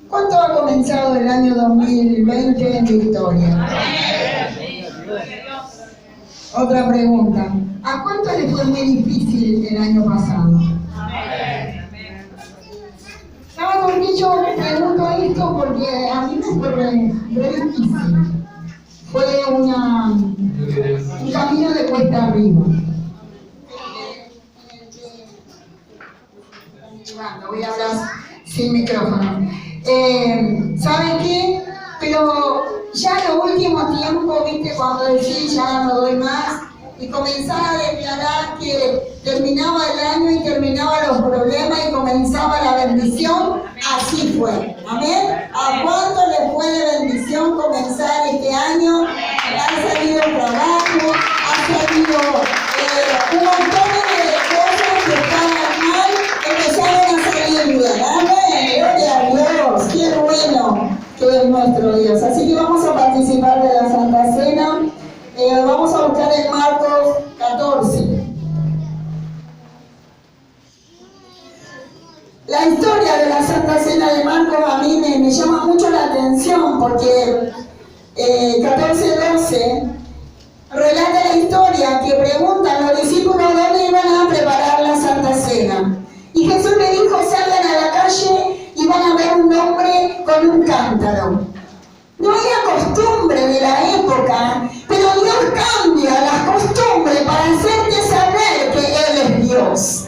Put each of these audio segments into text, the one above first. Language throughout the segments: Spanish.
¿Cuánto ha comenzado el año 2020 en Victoria? Otra pregunta. ¿A cuánto le fue muy difícil el año pasado? ¿Saben por qué yo pregunto esto? Porque a mí me fue re difícil. Fue un camino de cuesta arriba. Voy a hablar sin micrófono. ¿Saben qué? Pero ya en los últimos tiempos, ¿viste? Cuando decís ya no doy más, y comenzaba a declarar que terminaba el año y terminaban los problemas y comenzaba la bendición, así fue. ¿Amén? ¿A cuánto le fue de bendición comenzar este año? Ha salido trabajo, ha salido un montón de cosas que estaban mal, empezaron a salir bien. Amén. Gloria a Dios. Qué bueno que es nuestro Dios. Así que vamos a participar de la Santa Cena. Vamos a buscar en Marcos 14. La historia de la Santa Cena de Marcos a mí me llama mucho la atención porque 14:12 relata la historia que preguntan los discípulos dónde iban a preparar la Santa Cena. Y Jesús le dijo, salgan a la calle y van a ver un hombre con un cántaro. No era costumbre de la época, pero Dios cambia las costumbres para hacerte saber que Él es Dios.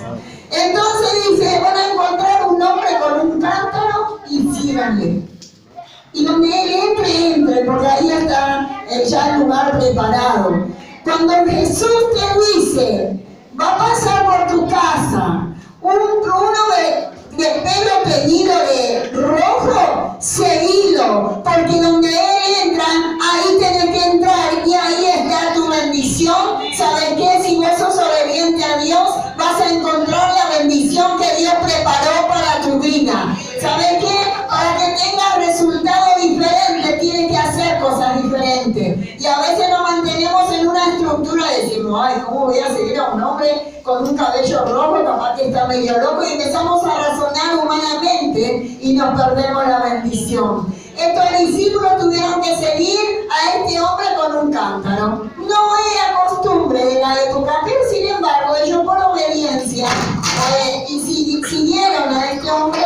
Entonces dice, van a encontrar un hombre con un cántaro y síganle. Y donde Él entre, porque ahí está ya el lugar preparado. Cuando Jesús te dice, va a pasar por tu casa uno de pelo teñido de rojo, seguilo, porque donde Él entra, ahí tienes que entrar y ahí está tu bendición. ¿Sabes qué? Si vos sos obediente a Dios, vas a encontrar la bendición que Dios preparó para tu vida. ¿Sabes qué? Para que tengas resultados diferentes, tienes que hacer cosas diferentes. Y a veces nos mantenemos en una estructura y decimos, ay, ¿cómo voy a seguir a un hombre con un cabello rojo, capaz que está medio loco? Y empezamos a razonar humanamente y nos perdemos la bendición. Estos discípulos tuvieron que seguir a este hombre con un cántaro. No era costumbre de la época, pero sin embargo ellos por obediencia siguieron a este hombre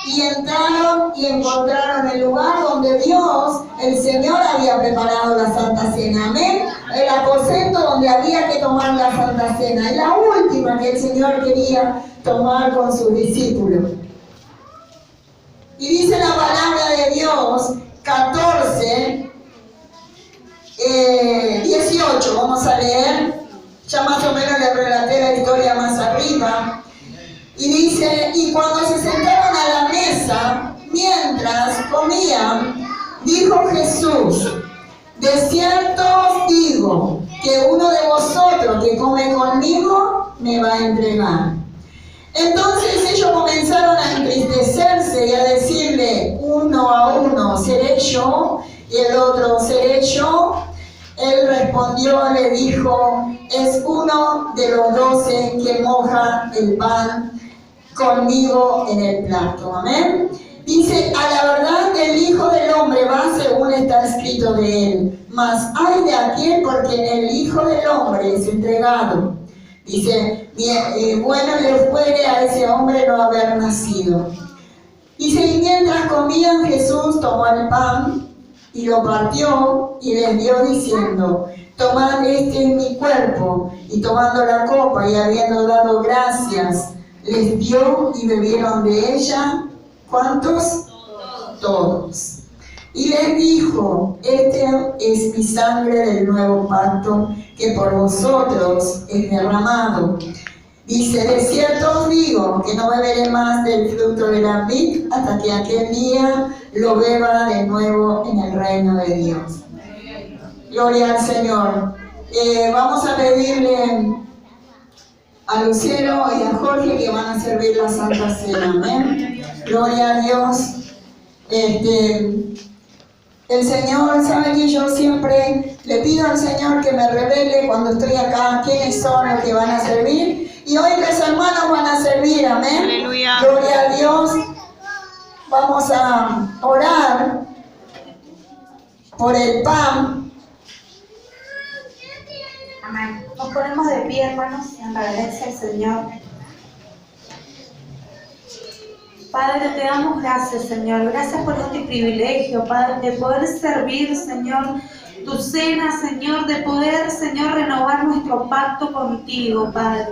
y entraron y encontraron el lugar donde Dios, el Señor, había preparado la Santa Cena. Amén. El aposento donde había que tomar la Santa Cena. Es la última que el Señor quería tomar con sus discípulos. Y dice la palabra de Dios, 14, 18, vamos a leer. Ya más o menos le relaté la historia más arriba. Y dice, y cuando se sentaron a la mesa, mientras comían, dijo Jesús, de cierto os digo, que uno de vosotros que come conmigo, me va a entregar. Entonces ellos comenzaron a entristecerse y a decirle uno a uno, ¿seré yo? Y el otro, ¿seré yo? Él respondió, le dijo, es uno de los 12 que moja el pan conmigo en el plato. Amén. Dice, a la verdad el Hijo del Hombre va según está escrito de él, mas ay de aquel por quien el Hijo del Hombre es entregado. Dice, bueno le fuere a ese hombre no haber nacido. Dice, y mientras comían, Jesús tomó el pan y lo partió y les dio diciendo, tomad, este es mi cuerpo. Y tomando la copa y habiendo dado gracias, les dio y bebieron de ella. ¿Cuántos? Todos. Y les dijo, este es mi sangre del nuevo pacto, que por vosotros es derramado. Dice, de cierto os digo, que no beberé más del fruto de la vid hasta que aquel día lo beba de nuevo en el reino de Dios. Gloria al Señor. Vamos a pedirle a Lucero y a Jorge que van a servir la Santa Cena. Amén. Gloria a Dios. El Señor, ¿sabe que yo siempre le pido al Señor que me revele cuando estoy acá quiénes son los que van a servir? Y hoy los hermanos van a servir, amén. Aleluya. Gloria a Dios. vamos a orar por el pan. Amén. Nos ponemos de pie, hermanos, en reverencia al Señor. Padre, te damos gracias, Señor. Gracias por este privilegio, Padre, de poder servir, Señor, tu cena, Señor, de poder, Señor, renovar nuestro pacto contigo, Padre.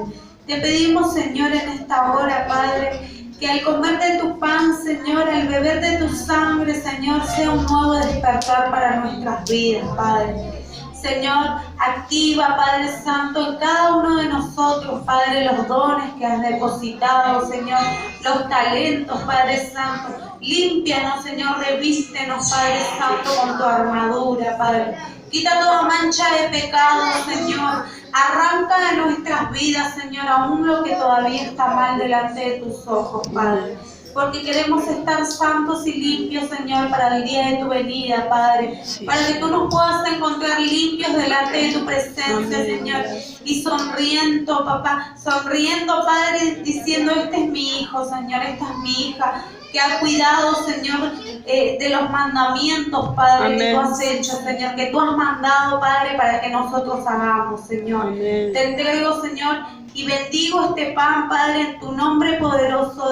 Te pedimos, Señor, en esta hora, Padre, que al comer de tu pan, Señor, al beber de tu sangre, Señor, sea un nuevo despertar para nuestras vidas, Padre. Señor, activa, Padre Santo, en cada uno de nosotros, Padre, los dones que has depositado, Señor, los talentos, Padre Santo. Límpianos, Señor, revístenos, Padre Santo, con tu armadura, Padre. Quita toda mancha de pecado, Señor. Arranca de nuestras vidas, Señor, aún lo que todavía está mal delante de tus ojos, Padre. Porque queremos estar santos y limpios, Señor, para el día de tu venida, Padre. Para que tú nos puedas encontrar limpios delante de tu presencia, Señor. Y sonriendo, papá, sonriendo, Padre, diciendo, este es mi hijo, Señor, esta es mi hija, que ha cuidado, Señor, de los mandamientos, Padre, Amén, que tú has hecho, Señor, que tú has mandado, Padre, para que nosotros hagamos, Señor. Amén. Te entrego, Señor, y bendigo este pan, Padre, en tu nombre poderoso.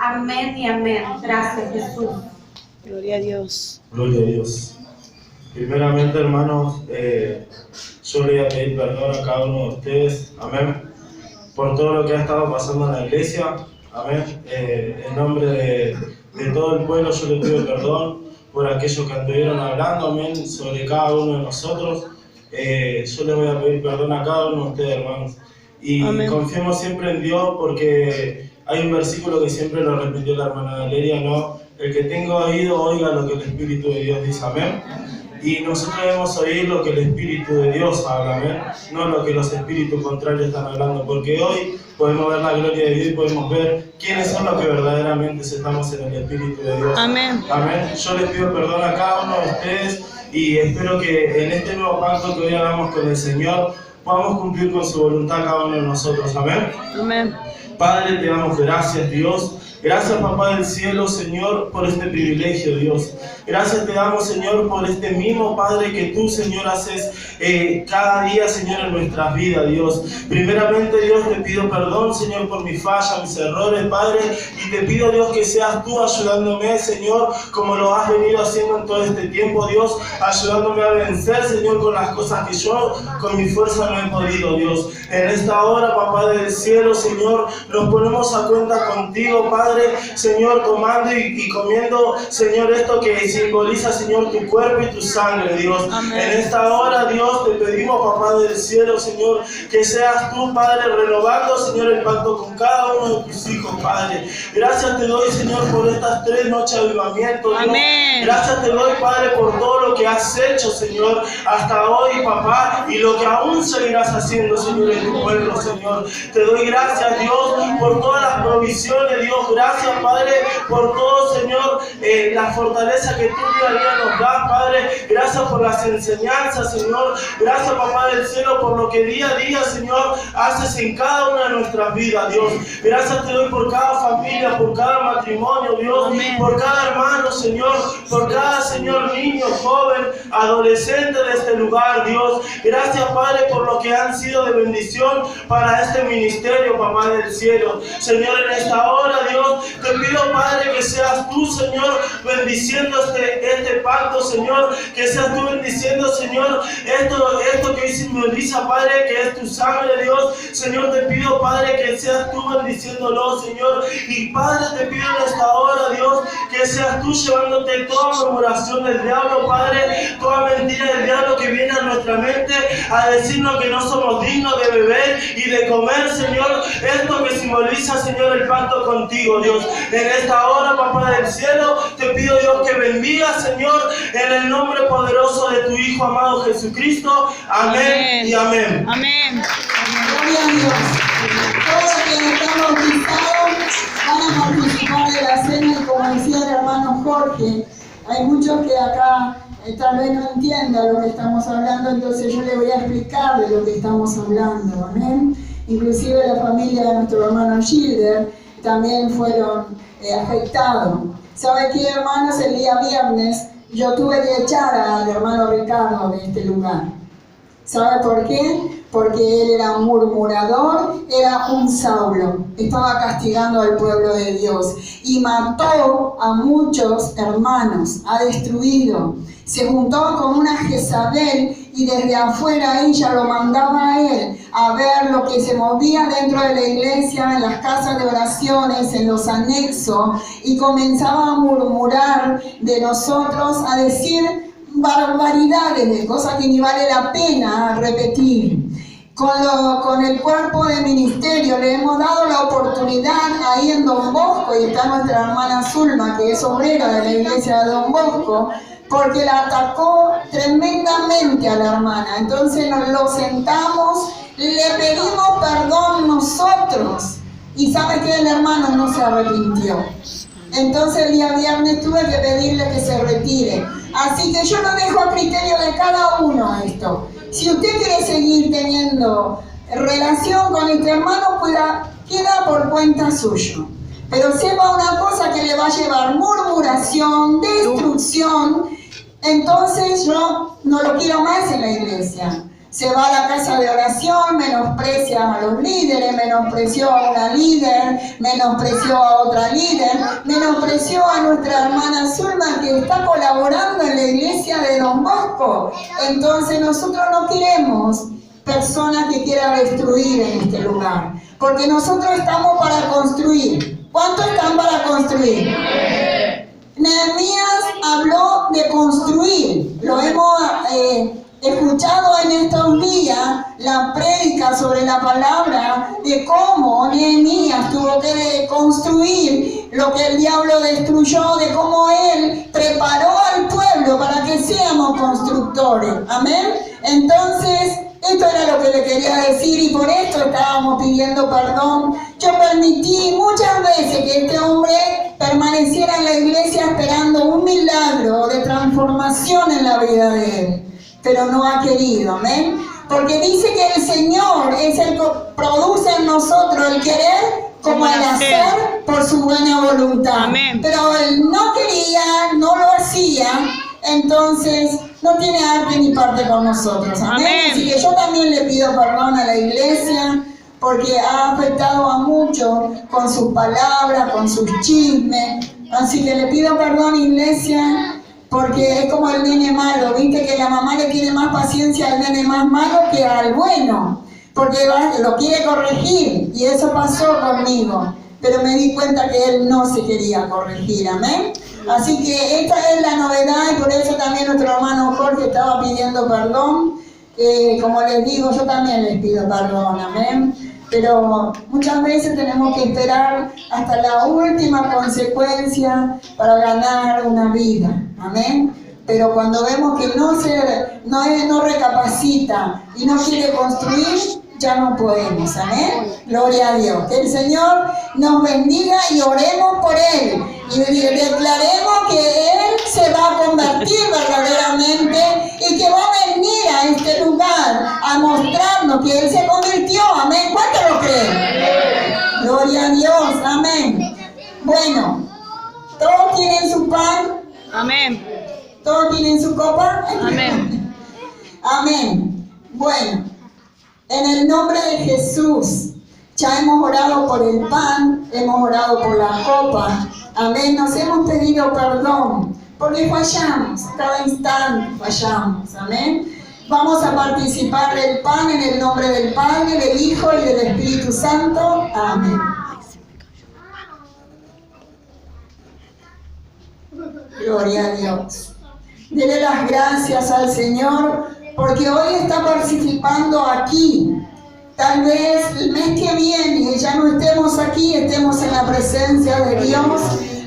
Amén y amén. Gracias, Jesús. Gloria a Dios. Gloria a Dios. Primeramente, hermanos, yo le voy a pedir perdón a cada uno de ustedes, amén, por todo lo que ha estado pasando en la iglesia, amén. En nombre de todo el pueblo yo le pido perdón por aquellos que estuvieron hablando, amén, sobre cada uno de nosotros. Yo le voy a pedir perdón a cada uno de ustedes, hermanos. Y amén, confiemos siempre en Dios, porque hay un versículo que siempre lo repitió la hermana Valeria, ¿no? El que tenga oído, oiga lo que el Espíritu de Dios dice, amén. Y nosotros debemos oír lo que el Espíritu de Dios habla, amén, no lo que los espíritus contrarios están hablando, porque hoy podemos ver la gloria de Dios y podemos ver quiénes son los que verdaderamente estamos en el Espíritu de Dios. Amén. Amén. Yo les pido perdón a cada uno de ustedes y espero que en este nuevo pacto que hoy hagamos con el Señor podamos cumplir con su voluntad cada uno de nosotros, amén. Amén. Padre, te damos gracias, Dios. Gracias, Papá del cielo, Señor, por este privilegio, Dios. Gracias te damos, Señor, por este mismo, Padre, que tú, Señor, haces cada día, Señor, en nuestras vidas, Dios. Primeramente, Dios, te pido perdón, Señor, por mis fallas, mis errores, Padre, y te pido, Dios, que seas tú ayudándome, Señor, como lo has venido haciendo en todo este tiempo, Dios, ayudándome a vencer, Señor, con las cosas que yo, con mi fuerza, no he podido, Dios. En esta hora, Papá del cielo, Señor, nos ponemos a cuenta contigo, Padre, Señor, tomando y comiendo, Señor, esto que simboliza, Señor, tu cuerpo y tu sangre, Dios. Amén. En esta hora, Dios, te pedimos, Papá del cielo, Señor, que seas tú, Padre, renovando, Señor, el pacto con cada uno de tus hijos, Padre. Gracias te doy, Señor, por estas 3 noches de avivamiento, Dios. Amén. Gracias te doy, Padre, por todo lo que has hecho, Señor, hasta hoy, Papá, y lo que aún seguirás haciendo, Señor, en tu pueblo, Señor. Te doy gracias, Dios, por todas las provisiones, Dios. Gracias, Padre, por todo, Señor, la fortaleza que tú día a día nos das, Padre. Gracias por las enseñanzas, Señor. Gracias, Papá del cielo, por lo que día a día, Señor, haces en cada una de nuestras vidas, Dios. Gracias te doy por cada familia, por cada matrimonio, Dios. Amén. Por cada hermano, Señor. Por cada, Señor, niño, joven, adolescente de este lugar, Dios. Gracias, Padre, por lo que han sido de bendición para este ministerio, Papá del cielo. Señor, en esta hora, Dios, te pido, Padre, que seas tú, Señor, bendiciendo este pacto, Señor, que seas tú bendiciendo, Señor, esto que hoy simboliza, Padre, que es tu sangre, Dios. Señor, te pido, Padre, que seas tú bendiciéndolo, Señor, y Padre, te pido en esta hora, Dios, que seas tú llevándote toda murmuración del diablo, Padre, toda mentira del diablo que viene a nuestra mente a decirnos que no somos dignos de beber y de comer, Señor, esto que simboliza, Señor, el pacto contigo, Dios. En esta hora, Papá del cielo, te pido, Dios, que bendiga, Señor, en el nombre poderoso de tu Hijo amado Jesucristo. Amén, y amén. Amén. Gloria a Dios. Todos quienes están bautizados van a participar de la cena y como decía el hermano Jorge, hay muchos que acá tal vez no entiendan lo que estamos hablando, entonces yo le voy a explicar de lo que estamos hablando. Amén. Inclusive la familia de nuestro hermano Gilder también fueron afectados. ¿Sabe qué, hermanos? El día viernes yo tuve que echar al hermano Ricardo de este lugar. ¿Sabe por qué? Porque él era un murmurador, era un Saulo. Estaba castigando al pueblo de Dios y mató a muchos hermanos, ha destruido. Se juntó con una Jezabel y desde afuera ella lo mandaba a él a ver lo que se movía dentro de la iglesia, en las casas de oraciones, en los anexos, y comenzaba a murmurar de nosotros, a decir barbaridades, de cosas que ni vale la pena repetir. Con el cuerpo de ministerio le hemos dado la oportunidad ahí en Don Bosco, y está nuestra hermana Zulma, que es obrera de la iglesia de Don Bosco, porque la atacó tremendamente a la hermana. Entonces nos lo sentamos, le pedimos perdón nosotros, y sabe que el hermano no se arrepintió. Entonces el día viernes tuve que pedirle que se retire. Así que yo lo dejo a criterio de cada uno esto. Si usted quiere seguir teniendo relación con este hermano, queda por cuenta suyo. Pero sepa una cosa que le va a llevar murmuración, destrucción. Entonces yo no lo quiero más en la iglesia. Se va a la casa de oración, menosprecia a los líderes, menospreció a una líder, menospreció a otra líder, menospreció a nuestra hermana Zulma, que está colaborando en la iglesia de Don Bosco. Entonces nosotros no queremos personas que quieran destruir en este lugar, porque nosotros estamos para construir. ¿Cuántos están para construir? Nehemías habló de construir. Lo hemos escuchado en estos días, la prédica sobre la palabra de cómo Nehemías tuvo que construir lo que el diablo destruyó, de cómo él preparó al pueblo para que seamos constructores. Amén. Entonces, esto era lo que le quería decir, y por esto estábamos pidiendo perdón. Yo permití muchas veces que este hombre permaneciera en la iglesia esperando un milagro de transformación en la vida de él, pero no ha querido, amén. Porque dice que el Señor es el que produce en nosotros el querer como el hacer por su buena voluntad. Amén. Pero él no quería, no lo hacía, entonces no tiene arte ni parte con nosotros, amén. Amén. Así que yo también le pido perdón a la iglesia, porque ha afectado a muchos con sus palabras, con sus chismes. Así que le pido perdón, iglesia, porque es como el nene malo, viste que la mamá le tiene más paciencia al nene más malo que al bueno, porque lo quiere corregir, y eso pasó conmigo, pero me di cuenta que él no se quería corregir, amén. Así que esta es la novedad, y por eso también nuestro hermano Jorge estaba pidiendo perdón. Como les digo, yo también les pido perdón, amén. Pero muchas veces tenemos que esperar hasta la última consecuencia para ganar una vida, amén. Pero cuando vemos que no recapacita y no quiere construir, ya no podemos, amén. Gloria a Dios. Que el Señor nos bendiga y oremos por Él. Y declaremos que Él se va a convertir verdaderamente y que va a venir a este lugar a mostrarnos que Él se convirtió, amén. ¿Cuántos lo creen? Gloria a Dios, amén. Bueno, ¿todos tienen su pan? Amén. ¿Todos tienen su copa? Amén. Amén. Bueno, en el nombre de Jesús, ya hemos orado por el pan, hemos orado por la copa. Amén. Nos hemos pedido perdón, porque fallamos, cada instante fallamos. Amén. Vamos a participar del pan en el nombre del Padre, del Hijo y del Espíritu Santo. Amén. Gloria a Dios. Dele las gracias al Señor, porque hoy está participando aquí. Tal vez el mes que viene ya no estemos aquí, estemos en la presencia de Dios,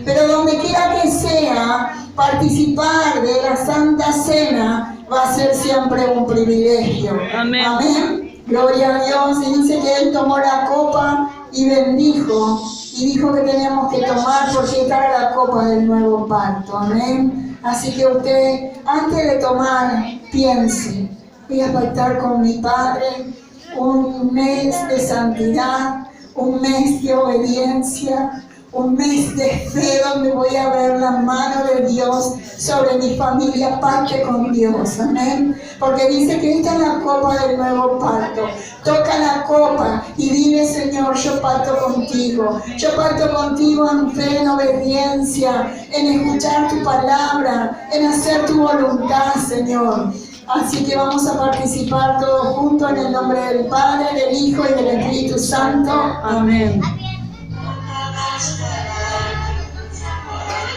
pero donde quiera que sea, participar de la Santa Cena va a ser siempre un privilegio. Amén. Amén. Gloria a Dios. Y dice que Él tomó la copa y bendijo, y dijo que teníamos que tomar porque esta era la copa del nuevo pacto. Amén. Así que usted, antes de tomar, piense, voy a pactar con mi Padre un mes de santidad, un mes de obediencia, un mes de fe donde voy a ver la mano de Dios sobre mi familia, pacte con Dios, amén. Porque dice que esta es la copa del nuevo pacto. Toca la copa y dile, Señor, yo pacto contigo. Yo pacto contigo en fe, en obediencia, en escuchar tu palabra, en hacer tu voluntad, Señor. Así que vamos a participar todos juntos en el nombre del Padre, del Hijo y del Espíritu Santo. Amén.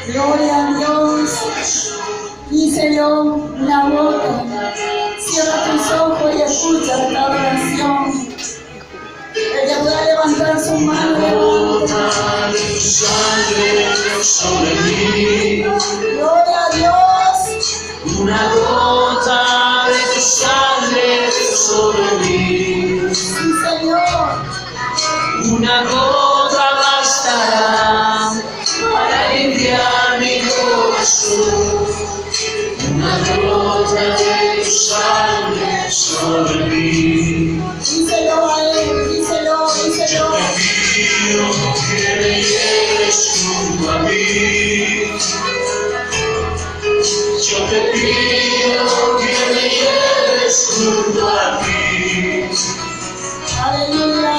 Gloria a Dios. Díselo la boca. Cierra tus ojos y escucha esta oración. El que pueda levantar su mano, levanta. Gloria a Dios. Una gota de tu sangre sobre mí. Sí, Señor. Una gota bastará para limpiar mi corazón. Una gota de tu sangre sobre mí. Díselo a Él, díselo, díselo. Te pido que me lleves junto a mí. Yo te pido que me lleves junto a ti. Aleluya.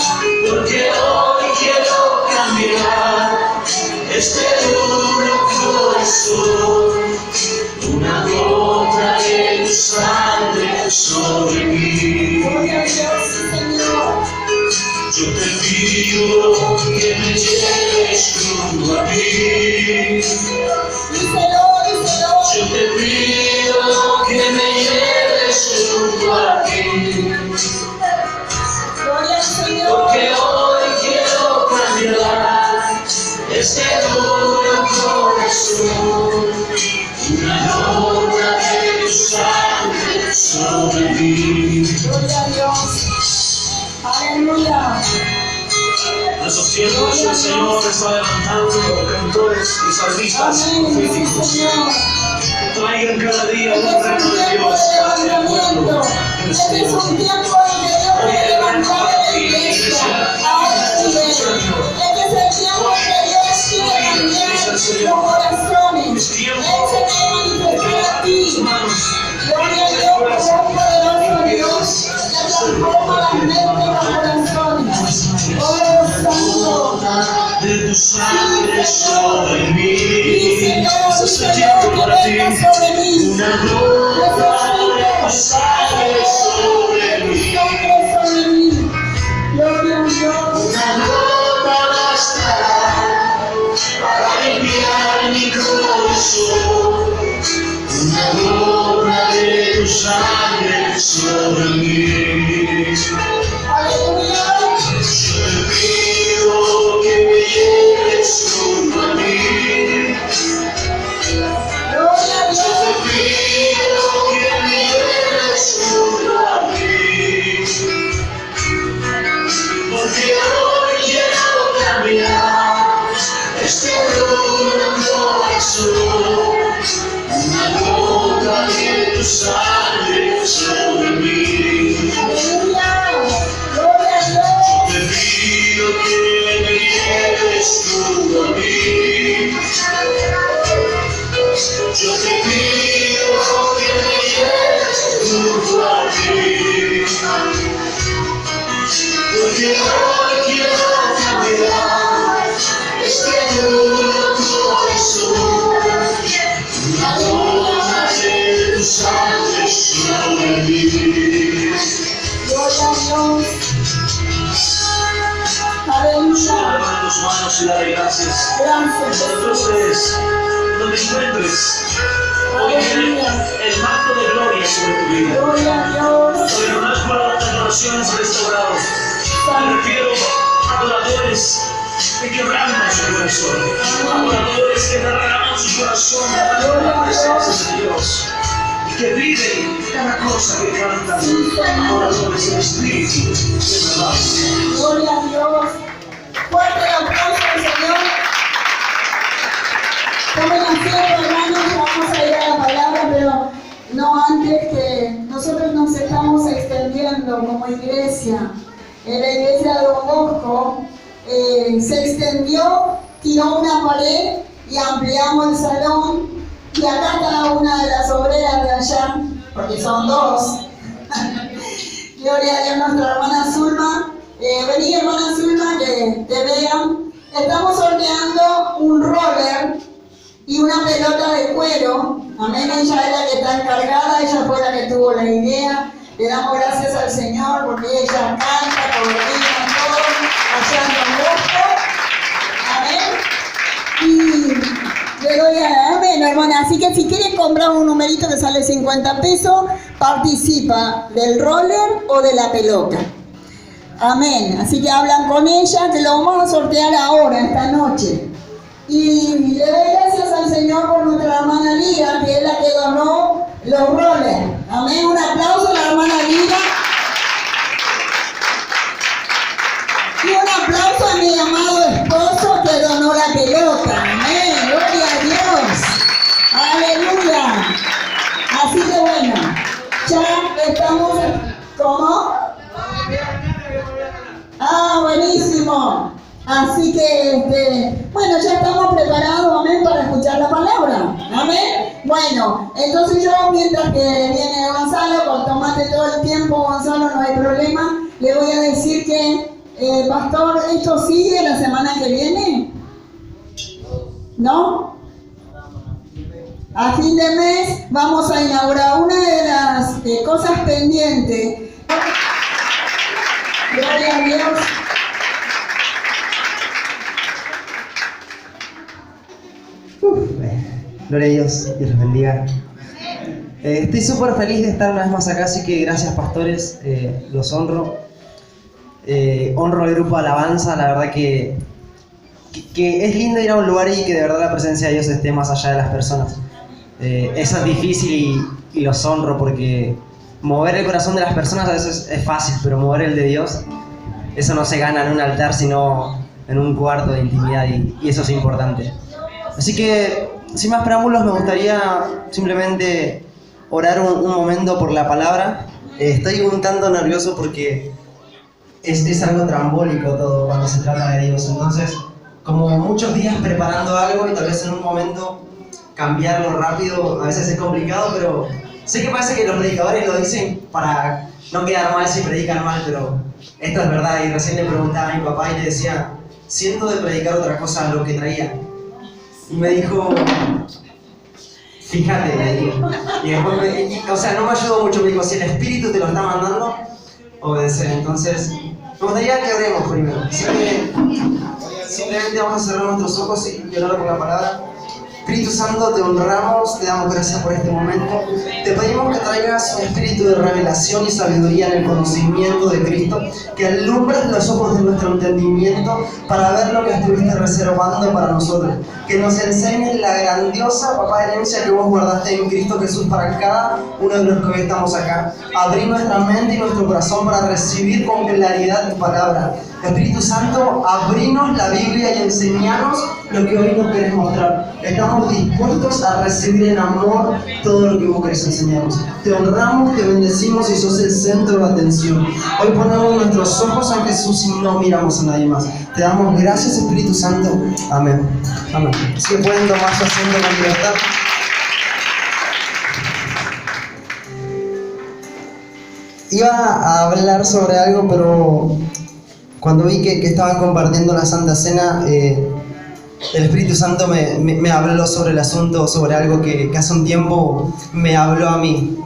Porque hoy quiero cambiar este duro corazón. Una gota de tu sangre sobre mí. Gloria a Dios, sí, Señor. Yo te pido que me lleves junto a mí. Díselo, díselo. Yo te pido que me lleves junto a ti. Gloria al Señor. Porque hoy quiero cambiar este duro corazón. Una gota de tu sangre sobre mí. Gloria a Dios. Aleluya. En esos tiempos el Señor está levantando cantores y salmistas Amén, sí, proféticos Señor. que traigan cada día Este un es reino un de tiempo Dios de al levantamiento. pueblo Este es un tiempo en que Dios quiere levantar a la iglesia a otro nivel. Este es el tiempo en que Dios quiere cambiar los corazones. Él se quiere manifestar a ti. Gloria a Dios, por un poderoso Dios que transforma las mentes y los corazones. Oh, Santo. de tu sangre sobre mí. Díselo, Es el díselo, tiempo que para ti. venga sobre mí. Una gota de tu sangre sobre mí. Sobre mí. Gloria a Dios. Una gota bastará para limpiar mi corazón. Una gota de tu sangre sobre mí. Aleluya. Yo te pido que me lleves junto a mí. Gloria a Yo te Dios. pido que me lleves junto a mí. Porque hoy quiero cambiar este duro corazón. Una gota de tu sangre sobre mí. Aleluya. Gloria a Dios. Te pido que me lleves junto a mí. Yo te pido que me lleves junto a ti. Porque hoy quiero cambiar este duro corazón. Una gota de tu sangre sobre mí. Gloria a Dios. Aleluya. Levanta tus manos y dale gracias. Gracias. Entonces, donde encuentres, hoy viene el manto de gloria sobre tu vida. Gloria a Dios. Pero no es para las adoraciones restauradas. Me refiero a adoradores que quebrantan su corazón. Adoradores que derraman su corazón a la presencia de Dios. Y que viven cada cosa que cantan. Adoradores en espíritu de verdad. Gloria a Dios. Fuerte el aplauso al Señor. Tomen asiento, hermanos, vamos a ir a la palabra, pero no antes que nosotros nos estamos extendiendo como iglesia. En la iglesia de Don Bosco se extendió tiró una pared y ampliamos el salón. Y acá está una de las obreras de allá, porque son dos. Gloria a Dios, nuestra hermana Zulma. Vení, hermana Zulma, que te vean. Estamos sorteando un roller y una pelota de cuero. Amén, ella es la que está encargada, ella fue la que tuvo la idea. Le damos gracias al Señor porque ella canta, coordina todo, allá en el grupo. Amén. Y le doy a amén, hermana. Así que si quieren comprar un numerito que sale 50 pesos, participa del roller o de la pelota. Amén. Así que hablan con ella, que lo vamos a sortear ahora, esta noche. Y le doy gracias al Señor por nuestra hermana Lía, que es la que donó los rollers. Amén. Un aplauso a la hermana Lía. Y un aplauso a mi amado esposo que donó la pelota. Amén. Gloria a Dios. Aleluya. Así que bueno, ya estamos. ¿Cómo? Ah, buenísimo. Así que, bueno, ya estamos preparados, amén, para escuchar la palabra. Amén. Bueno, entonces yo, mientras que viene Gonzalo, con tomate todo el tiempo, Gonzalo, no hay problema, le voy a decir que, pastor, ¿esto sigue la semana que viene? ¿No? A fin de mes vamos a inaugurar una de las cosas pendientes. Gloria a Dios. Gloria a Dios, Dios los bendiga. Estoy súper feliz de estar una vez más acá, así que gracias pastores, los honro. Honro al grupo Alabanza, la verdad que es lindo ir a un lugar y que de verdad la presencia de Dios esté más allá de las personas. Eso es difícil y los honro porque mover el corazón de las personas a veces es fácil, pero mover el de Dios, eso no se gana en un altar, sino en un cuarto de intimidad y eso es importante. Así que, sin más preámbulos, me gustaría simplemente orar un momento por la palabra. Estoy un tanto nervioso porque es algo trambólico todo cuando se trata de Dios. Entonces, como muchos días preparando algo y tal vez en un momento cambiarlo rápido, a veces es complicado, pero sé que parece que los predicadores lo dicen para no quedar mal si predican mal, pero esto es verdad. Y recién le preguntaba a mi papá y le decía, siento de predicar otra cosa a lo que traía. Y me dijo, fíjate, me dijo. Y después o sea, no me ayudó mucho, me dijo, si el Espíritu te lo está mandando, obedecer. Entonces, me gustaría que oremos primero. Así que simplemente vamos a cerrar nuestros ojos y orar por la palabra. Espíritu Santo, te honramos, te damos gracias por este momento. Te pedimos que traigas un espíritu de revelación y sabiduría en el conocimiento de Cristo, que alumbres los ojos de nuestro entendimiento para ver lo que estuviste reservando para nosotros. Que nos enseñes la grandiosa, papá, herencia que vos guardaste en Cristo Jesús para cada uno de los que hoy estamos acá. Abrí nuestra mente y nuestro corazón para recibir con claridad tu palabra. Espíritu Santo, abrinos la Biblia y enseñanos lo que hoy nos querés mostrar. Estamos dispuestos a recibir en amor todo lo que vos querés enseñarnos. Te honramos, te bendecimos y sos el centro de atención. Hoy ponemos nuestros ojos en Jesús y no miramos a nadie más. Te damos gracias, Espíritu Santo. Amén. Amén. Así que pueden tomar su asiento con libertad. Iba a hablar sobre algo, pero cuando vi que estaban compartiendo la Santa Cena, el Espíritu Santo me habló sobre el asunto, sobre algo que hace un tiempo me habló a mí.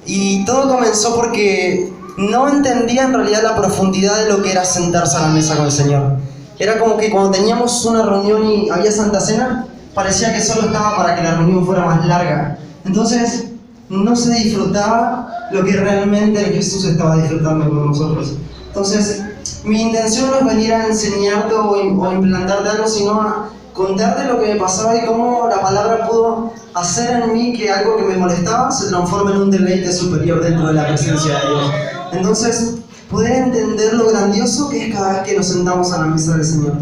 Y todo comenzó porque no entendía en realidad la profundidad de lo que era sentarse a la mesa con el Señor. Era como que cuando teníamos una reunión y había Santa Cena, parecía que solo estaba para que la reunión fuera más larga. Entonces, no se disfrutaba lo que realmente Jesús estaba disfrutando con nosotros. Entonces, mi intención no es venir a enseñarte o implantarte algo, sino a contarte lo que me pasaba y cómo la palabra pudo hacer en mí que algo que me molestaba se transforme en un deleite superior dentro de la presencia de Dios. Entonces, poder entender lo grandioso que es cada vez que nos sentamos a la mesa del Señor.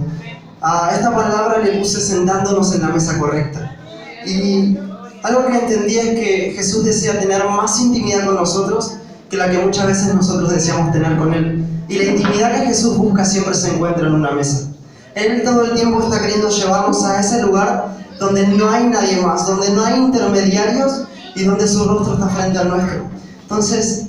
A esta palabra le puse sentándonos en la mesa correcta. Y algo que entendí es que Jesús desea tener más intimidad con nosotros que la que muchas veces nosotros deseamos tener con Él. Y la intimidad que Jesús busca siempre se encuentra en una mesa. Él todo el tiempo está queriendo llevarnos a ese lugar donde no hay nadie más, donde no hay intermediarios y donde su rostro está frente al nuestro. Entonces,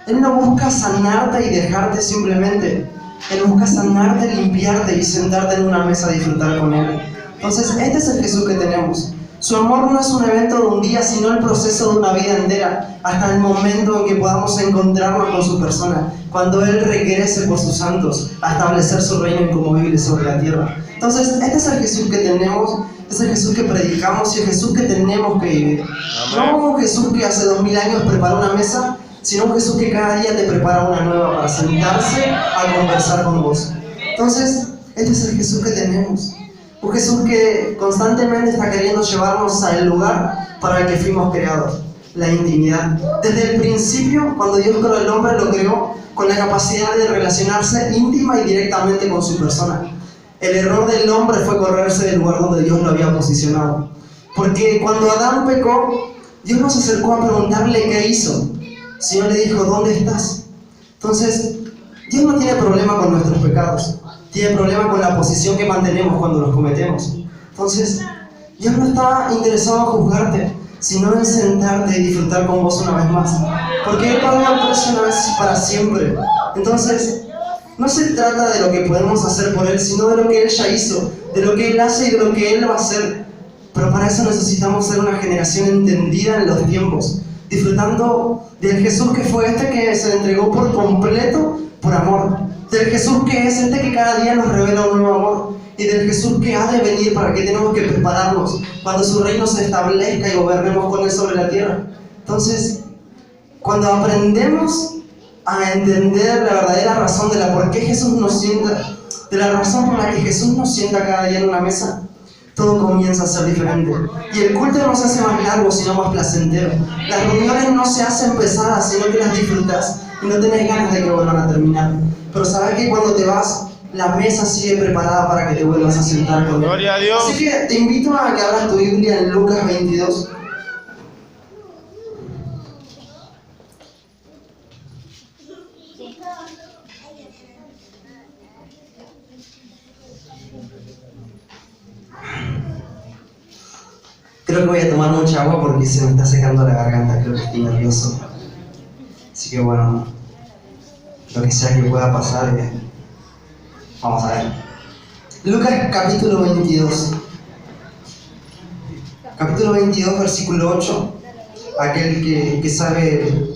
Él no busca sanarte y dejarte simplemente. Él busca sanarte, limpiarte y sentarte en una mesa a disfrutar con Él. Entonces, este es el Jesús que tenemos. Su amor no es un evento de un día, sino el proceso de una vida entera, hasta el momento en que podamos encontrarnos con su persona, cuando Él regrese por sus santos a establecer su reino inconmovible sobre la tierra. Entonces, este es el Jesús que tenemos, es el Jesús que predicamos y el Jesús que tenemos que vivir. No un Jesús que hace 2000 años preparó una mesa, sino un Jesús que cada día te prepara una nueva para sentarse a conversar con vos. Entonces, este es el Jesús que tenemos. Un Jesús que constantemente está queriendo llevarnos al lugar para el que fuimos creados, la intimidad. Desde el principio, cuando Dios creó al hombre, lo creó con la capacidad de relacionarse íntima y directamente con su persona. El error del hombre fue correrse del lugar donde Dios lo había posicionado. Porque cuando Adán pecó, Dios no se acercó a preguntarle qué hizo, sino le dijo, ¿dónde estás? Entonces, Dios no tiene problema con nuestros pecados, tiene problema con la posición que mantenemos cuando los cometemos. Entonces, Dios no está interesado en juzgarte, sino en sentarte y disfrutar con vos una vez más. Porque Él pagó el precio una vez para siempre. Entonces, no se trata de lo que podemos hacer por Él, sino de lo que Él ya hizo, de lo que Él hace y de lo que Él va a hacer. Pero para eso necesitamos ser una generación entendida en los tiempos, disfrutando del Jesús que fue este que se entregó por completo por amor, del Jesús que es este que cada día nos revela un nuevo amor, y del Jesús que ha de venir para que tenemos que prepararnos cuando su reino se establezca y gobernemos con Él sobre la tierra. Entonces, cuando aprendemos a entender la verdadera razón de la por qué Jesús nos sienta, de la razón por la que Jesús nos sienta cada día en una mesa, todo comienza a ser diferente. Y el culto no se hace más largo, sino más placentero. Las reuniones no se hacen pesadas, sino que las disfrutas y no tenés ganas de que vuelvan a terminar. Pero sabes que cuando te vas, la mesa sigue preparada para que te vuelvas a sentar con Él. Gloria a Dios. Así que te invito a que abras tu Biblia en Lucas 22. Creo que voy a tomar mucha agua porque se me está secando la garganta, creo que estoy nervioso. Así que bueno, lo que sea que pueda pasar, vamos a ver. Lucas capítulo 22. Capítulo 22, versículo 8. Aquel que sabe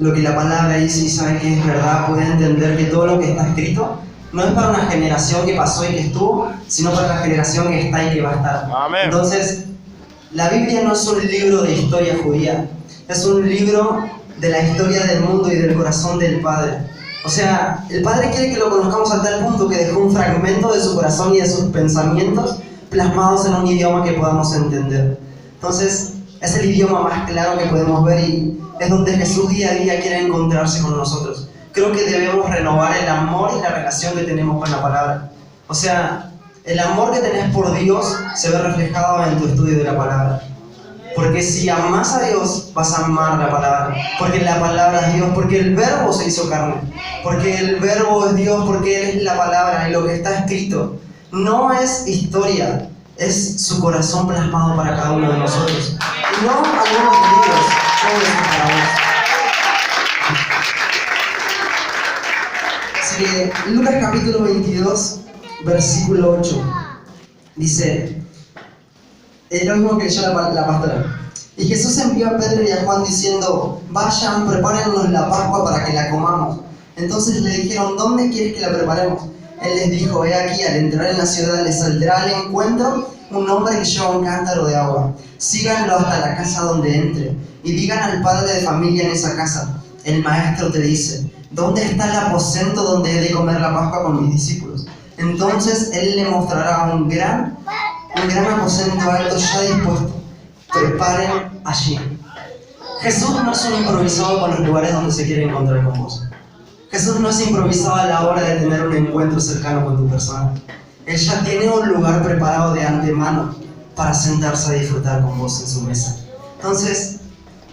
lo que la palabra dice y sabe que es verdad, puede entender que todo lo que está escrito no es para una generación que pasó y que estuvo, sino para la generación que está y que va a estar. Amén. Entonces, la Biblia no es un libro de historia judía, es un libro de la historia del mundo y del corazón del Padre. O sea, el Padre quiere que lo conozcamos a tal punto que dejó un fragmento de su corazón y de sus pensamientos plasmados en un idioma que podamos entender. Entonces, es el idioma más claro que podemos ver y es donde Jesús día a día quiere encontrarse con nosotros. Creo que debemos renovar el amor y la relación que tenemos con la palabra. O sea, el amor que tenés por Dios se ve reflejado en tu estudio de la palabra. Porque si amás a Dios, vas a amar la palabra. Porque la palabra es Dios, porque el verbo se hizo carne. Porque el verbo es Dios, porque Él es la palabra y lo que está escrito. No es historia, es su corazón plasmado para cada uno de nosotros. Y no algunos libros, todo es para vos. Así que Lucas capítulo 22, versículo 8, dice, es lo mismo que leyó la pastora. Y Jesús envió a Pedro y a Juan diciendo, vayan, prepárennos la Pascua para que la comamos. Entonces le dijeron, ¿dónde quieres que la preparemos? Él les dijo, he aquí, al entrar en la ciudad les saldrá al encuentro un hombre que lleva un cántaro de agua. Síganlo hasta la casa donde entre y digan al padre de familia en esa casa, el maestro te dice, ¿dónde está el aposento donde he de comer la Pascua con mis discípulos? Entonces él le mostrará un gran aposento alto ya dispuesto. Preparen allí. Jesús no es un improvisado con los lugares donde se quiere encontrar con vos. Jesús no es improvisado a la hora de tener un encuentro cercano con tu persona. Él ya tiene un lugar preparado de antemano para sentarse a disfrutar con vos en su mesa. Entonces,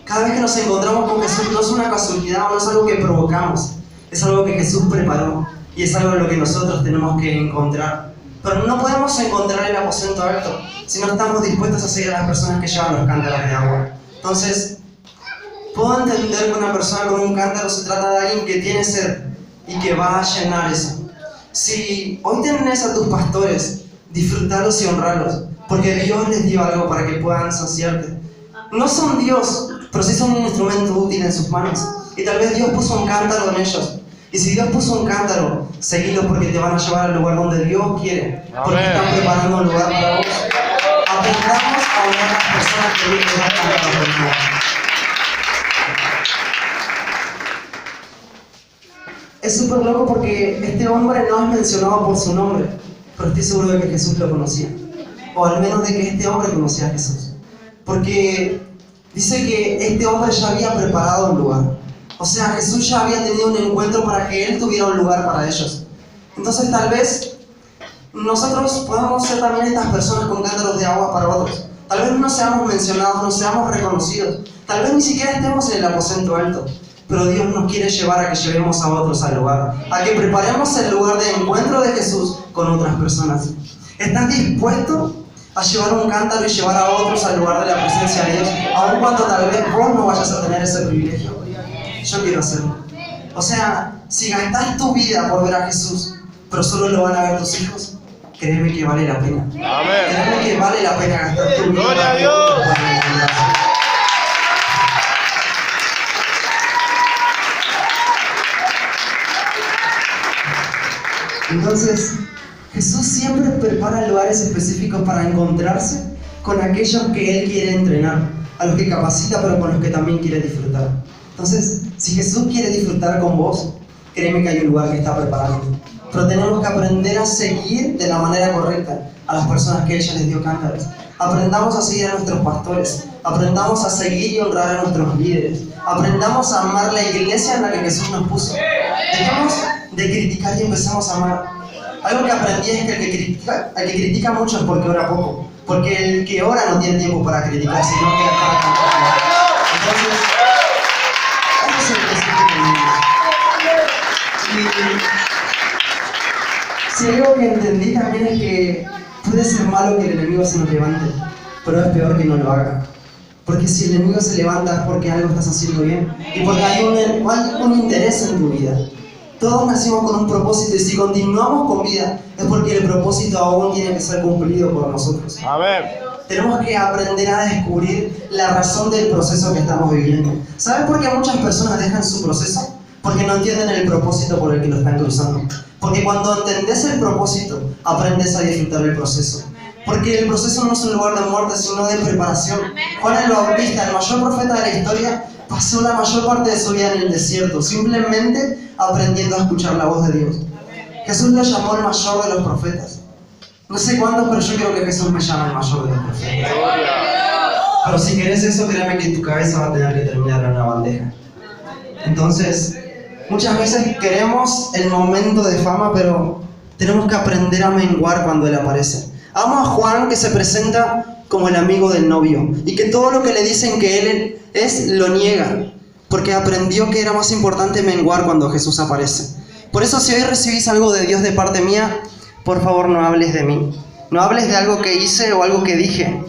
cada vez que nos encontramos con Jesús no es una casualidad, no es algo que provocamos, es algo que Jesús preparó y es algo en lo que nosotros tenemos que encontrar. Pero no podemos encontrar el aposento alto si no estamos dispuestos a seguir a las personas que llevan los cántaros de agua. Entonces, puedo entender que una persona con un cántaro se trata de alguien que tiene sed y que va a llenar eso. Si hoy tenés a tus pastores, disfrutarlos y honrarlos, porque Dios les dio algo para que puedan saciarte. No son Dios, pero sí son un instrumento útil en sus manos. Y tal vez Dios puso un cántaro en ellos. Y si Dios puso un cántaro, seguilos porque te van a llevar al lugar donde Dios quiere. Porque están preparando un lugar para vos. Aprendamos a honrar a las personas que Dios nos da cántaros de agua. Es súper loco porque este hombre no es mencionado por su nombre, pero estoy seguro de que Jesús lo conocía. O al menos de que este hombre conocía a Jesús. Porque dice que este hombre ya había preparado un lugar. O sea, Jesús ya había tenido un encuentro para que Él tuviera un lugar para ellos. Entonces tal vez nosotros podamos ser también estas personas con cántaros de agua para otros. Tal vez no seamos mencionados, no seamos reconocidos. Tal vez ni siquiera estemos en el aposento alto. Pero Dios nos quiere llevar a que llevemos a otros al lugar. A que preparemos el lugar de encuentro de Jesús con otras personas. ¿Estás dispuesto a llevar un cántaro y llevar a otros al lugar de la presencia de Dios? Aun cuando tal vez vos no vayas a tener ese privilegio. Yo quiero hacerlo. O sea, si gastás tu vida por ver a Jesús, pero solo lo van a ver tus hijos, créeme que vale la pena. Amén. Créeme que vale la pena gastar tu vida. ¡Gloria a Dios! Entonces, Jesús siempre prepara lugares específicos para encontrarse con aquellos que Él quiere entrenar, a los que capacita, pero con los que también quiere disfrutar. Entonces, si Jesús quiere disfrutar con vos, créeme que hay un lugar que está preparando. Pero tenemos que aprender a seguir de la manera correcta a las personas que ella les dio cántaros. Aprendamos a seguir a nuestros pastores, aprendamos a seguir y honrar a nuestros líderes, aprendamos a amar la iglesia en la que Jesús nos puso. Dejemos de criticar y empecemos a amar. Algo que aprendí es que el que critica mucho es porque ora poco, porque el que ora no tiene tiempo para criticar, sino que para cantar. Entonces, eso es el que si algo que entendí también es que puede ser malo que el enemigo se nos levante, pero es peor que no lo haga. Porque si el enemigo se levanta es porque algo estás haciendo bien y porque hay un interés en tu vida. Todos nacimos con un propósito y si continuamos con vida es porque el propósito aún tiene que ser cumplido por nosotros. Amén. Tenemos que aprender a descubrir la razón del proceso que estamos viviendo. ¿Sabes por qué muchas personas dejan su proceso? Porque no entienden el propósito por el que lo están cruzando. Porque cuando entendés el propósito, aprendes a disfrutar el proceso. Porque el proceso no es un lugar de muerte, sino de preparación. Juan el Bautista, el mayor profeta de la historia, pasó la mayor parte de su vida en el desierto, simplemente aprendiendo a escuchar la voz de Dios. Jesús lo llamó el mayor de los profetas. No sé cuántos, pero yo creo que Jesús me llama el mayor de los profetas. Pero si querés eso, créeme que tu cabeza va a tener que terminar en una bandeja. Entonces, muchas veces queremos el momento de fama, pero tenemos que aprender a menguar cuando Él aparece. Amo a Juan, que se presenta como el amigo del novio y que todo lo que le dicen que él es lo niega, porque aprendió que era más importante menguar cuando Jesús aparece. Por eso, si hoy recibís algo de Dios de parte mía, por favor no hables de mí, no hables de algo que hice o algo que dije,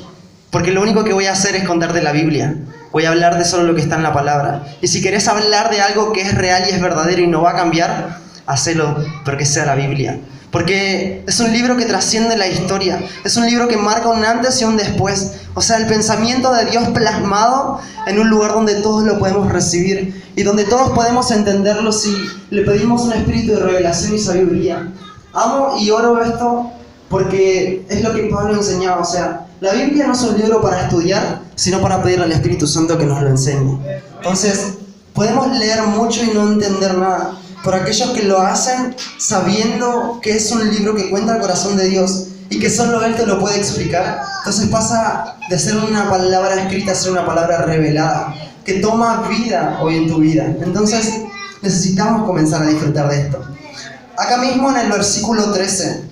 porque lo único que voy a hacer es contarte la Biblia. Voy a hablar de solo lo que está en la palabra. Y si querés hablar de algo que es real y es verdadero y no va a cambiar, hacelo, pero que sea la Biblia. Porque es un libro que trasciende la historia, es un libro que marca un antes y un después. O sea, el pensamiento de Dios plasmado en un lugar donde todos lo podemos recibir y donde todos podemos entenderlo si le pedimos un espíritu de revelación y sabiduría. Amo y oro esto porque es lo que Pablo enseñaba. O sea, la Biblia no es un libro para estudiar, sino para pedirle al Espíritu Santo que nos lo enseñe. Entonces, podemos leer mucho y no entender nada. Por aquellos que lo hacen sabiendo que es un libro que cuenta el corazón de Dios y que solo Él te lo puede explicar, entonces pasa de ser una palabra escrita a ser una palabra revelada, que toma vida hoy en tu vida. Entonces necesitamos comenzar a disfrutar de esto. Acá mismo en el versículo 13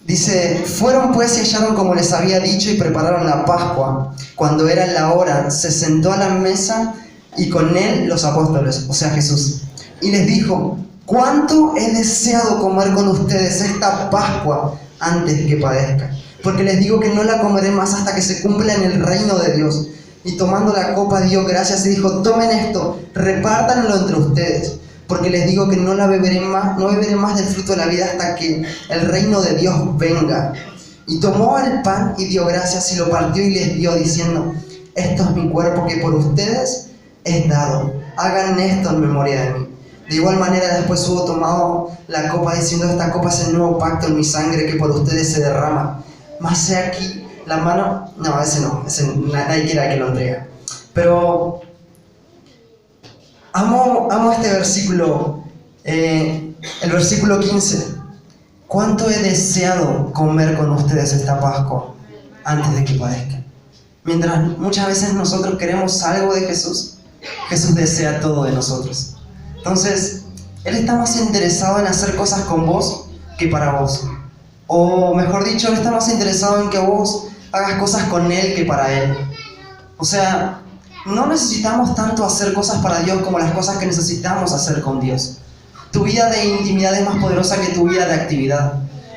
dice: fueron pues y hallaron como les había dicho y prepararon la Pascua. Cuando era la hora, se sentó a la mesa y con él los apóstoles, o sea Jesús, y les dijo: cuánto he deseado comer con ustedes esta Pascua antes de que padezca. Porque les digo que no la comeré más hasta que se cumpla en el reino de Dios. Y tomando la copa dio gracias y dijo: tomen esto, repártanlo entre ustedes. Porque les digo que no beberé más del fruto de la vida hasta que el reino de Dios venga. Y tomó el pan y dio gracias y lo partió y les dio, diciendo: esto es mi cuerpo que por ustedes es dado. Hagan esto en memoria de mí. De igual manera después hubo tomado la copa diciendo: esta copa es el nuevo pacto en mi sangre que por ustedes se derrama. Mas he aquí la mano... No, ese nadie quiere que lo entregue. Pero amo este versículo, el versículo 15. ¿Cuánto he deseado comer con ustedes esta Pascua antes de que padezca? Mientras muchas veces nosotros queremos algo de Jesús, Jesús desea todo de nosotros. Entonces, Él está más interesado en hacer cosas con vos que para vos. O mejor dicho, Él está más interesado en que vos hagas cosas con Él que para Él. O sea, no necesitamos tanto hacer cosas para Dios como las cosas que necesitamos hacer con Dios. Tu vida de intimidad es más poderosa que tu vida de actividad.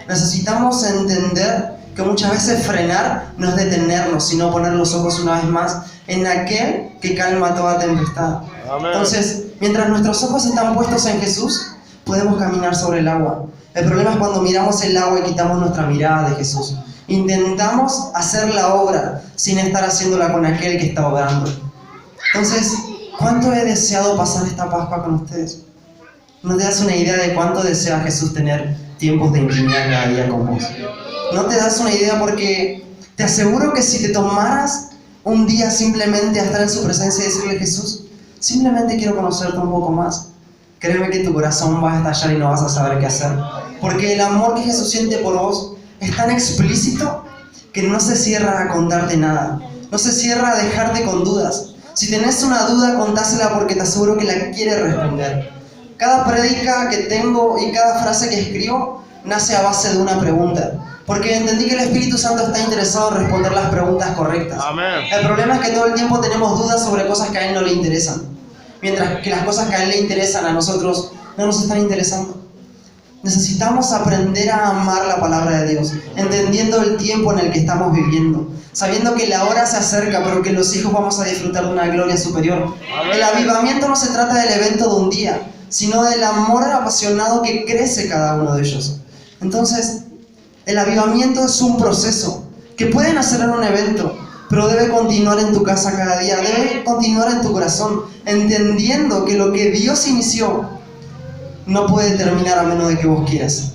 Necesitamos entender que muchas veces frenar no es detenernos, sino poner los ojos una vez más en aquel que calma toda tempestad. Amén. Entonces, mientras nuestros ojos están puestos en Jesús, podemos caminar sobre el agua. El problema es cuando miramos el agua y quitamos nuestra mirada de Jesús. Intentamos hacer la obra sin estar haciéndola con aquel que está obrando. Entonces, ¿cuánto he deseado pasar esta Pascua con ustedes? ¿No te das una idea de cuánto desea Jesús tener tiempos de intimidad cada día con vos? No te das una idea, porque te aseguro que si te tomaras un día simplemente a estar en su presencia y decirle: Jesús, simplemente quiero conocerte un poco más, créeme que tu corazón va a estallar y no vas a saber qué hacer. Porque el amor que Jesús siente por vos es tan explícito que no se cierra a contarte nada, no se cierra a dejarte con dudas. Si tenés una duda, contásela, porque te aseguro que la quiere responder. Cada prédica que tengo y cada frase que escribo nace a base de una pregunta, porque entendí que el Espíritu Santo está interesado en responder las preguntas correctas. Amén. El problema es que todo el tiempo tenemos dudas sobre cosas que a Él no le interesan, mientras que las cosas que a Él le interesan a nosotros no nos están interesando. Necesitamos aprender a amar la palabra de Dios, entendiendo el tiempo en el que estamos viviendo, sabiendo que la hora se acerca, pero que los hijos vamos a disfrutar de una gloria superior. Amén. El avivamiento no se trata del evento de un día, sino del amor apasionado que crece cada uno de ellos. Entonces, el avivamiento es un proceso que pueden hacer en un evento, pero debe continuar en tu casa cada día, debe continuar en tu corazón, entendiendo que lo que Dios inició no puede terminar a menos de que vos quieras.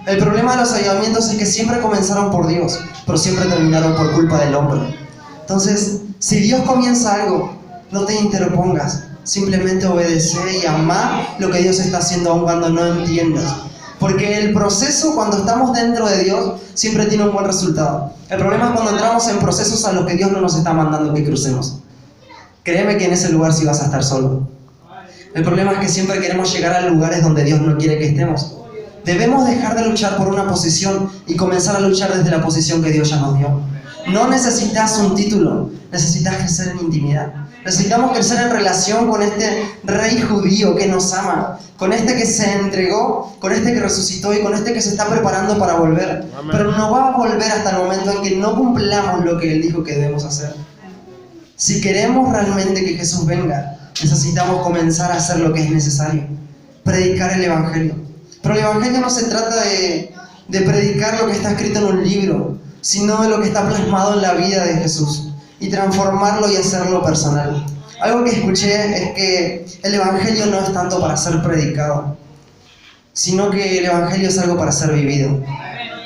El problema de los avivamientos es que siempre comenzaron por Dios, pero siempre terminaron por culpa del hombre. Entonces, si Dios comienza algo, no te interpongas, simplemente obedece y ama lo que Dios está haciendo aun cuando no entiendas. Porque el proceso, cuando estamos dentro de Dios, siempre tiene un buen resultado. El problema es cuando entramos en procesos a los que Dios no nos está mandando que crucemos. Créeme que en ese lugar sí vas a estar solo. El problema es que siempre queremos llegar a lugares donde Dios no quiere que estemos. Debemos dejar de luchar por una posición y comenzar a luchar desde la posición que Dios ya nos dio. No necesitas un título, necesitas crecer en intimidad. Necesitamos crecer en relación con este rey judío que nos ama, con este que se entregó, con este que resucitó y con este que se está preparando para volver. Amén. Pero no va a volver hasta el momento en que no cumplamos lo que Él dijo que debemos hacer. Si queremos realmente que Jesús venga, necesitamos comenzar a hacer lo que es necesario: predicar el Evangelio. Pero el Evangelio no se trata de predicar lo que está escrito en un libro, sino de lo que está plasmado en la vida de Jesús, y transformarlo y hacerlo personal. Algo que escuché es que el Evangelio no es tanto para ser predicado, sino que el Evangelio es algo para ser vivido.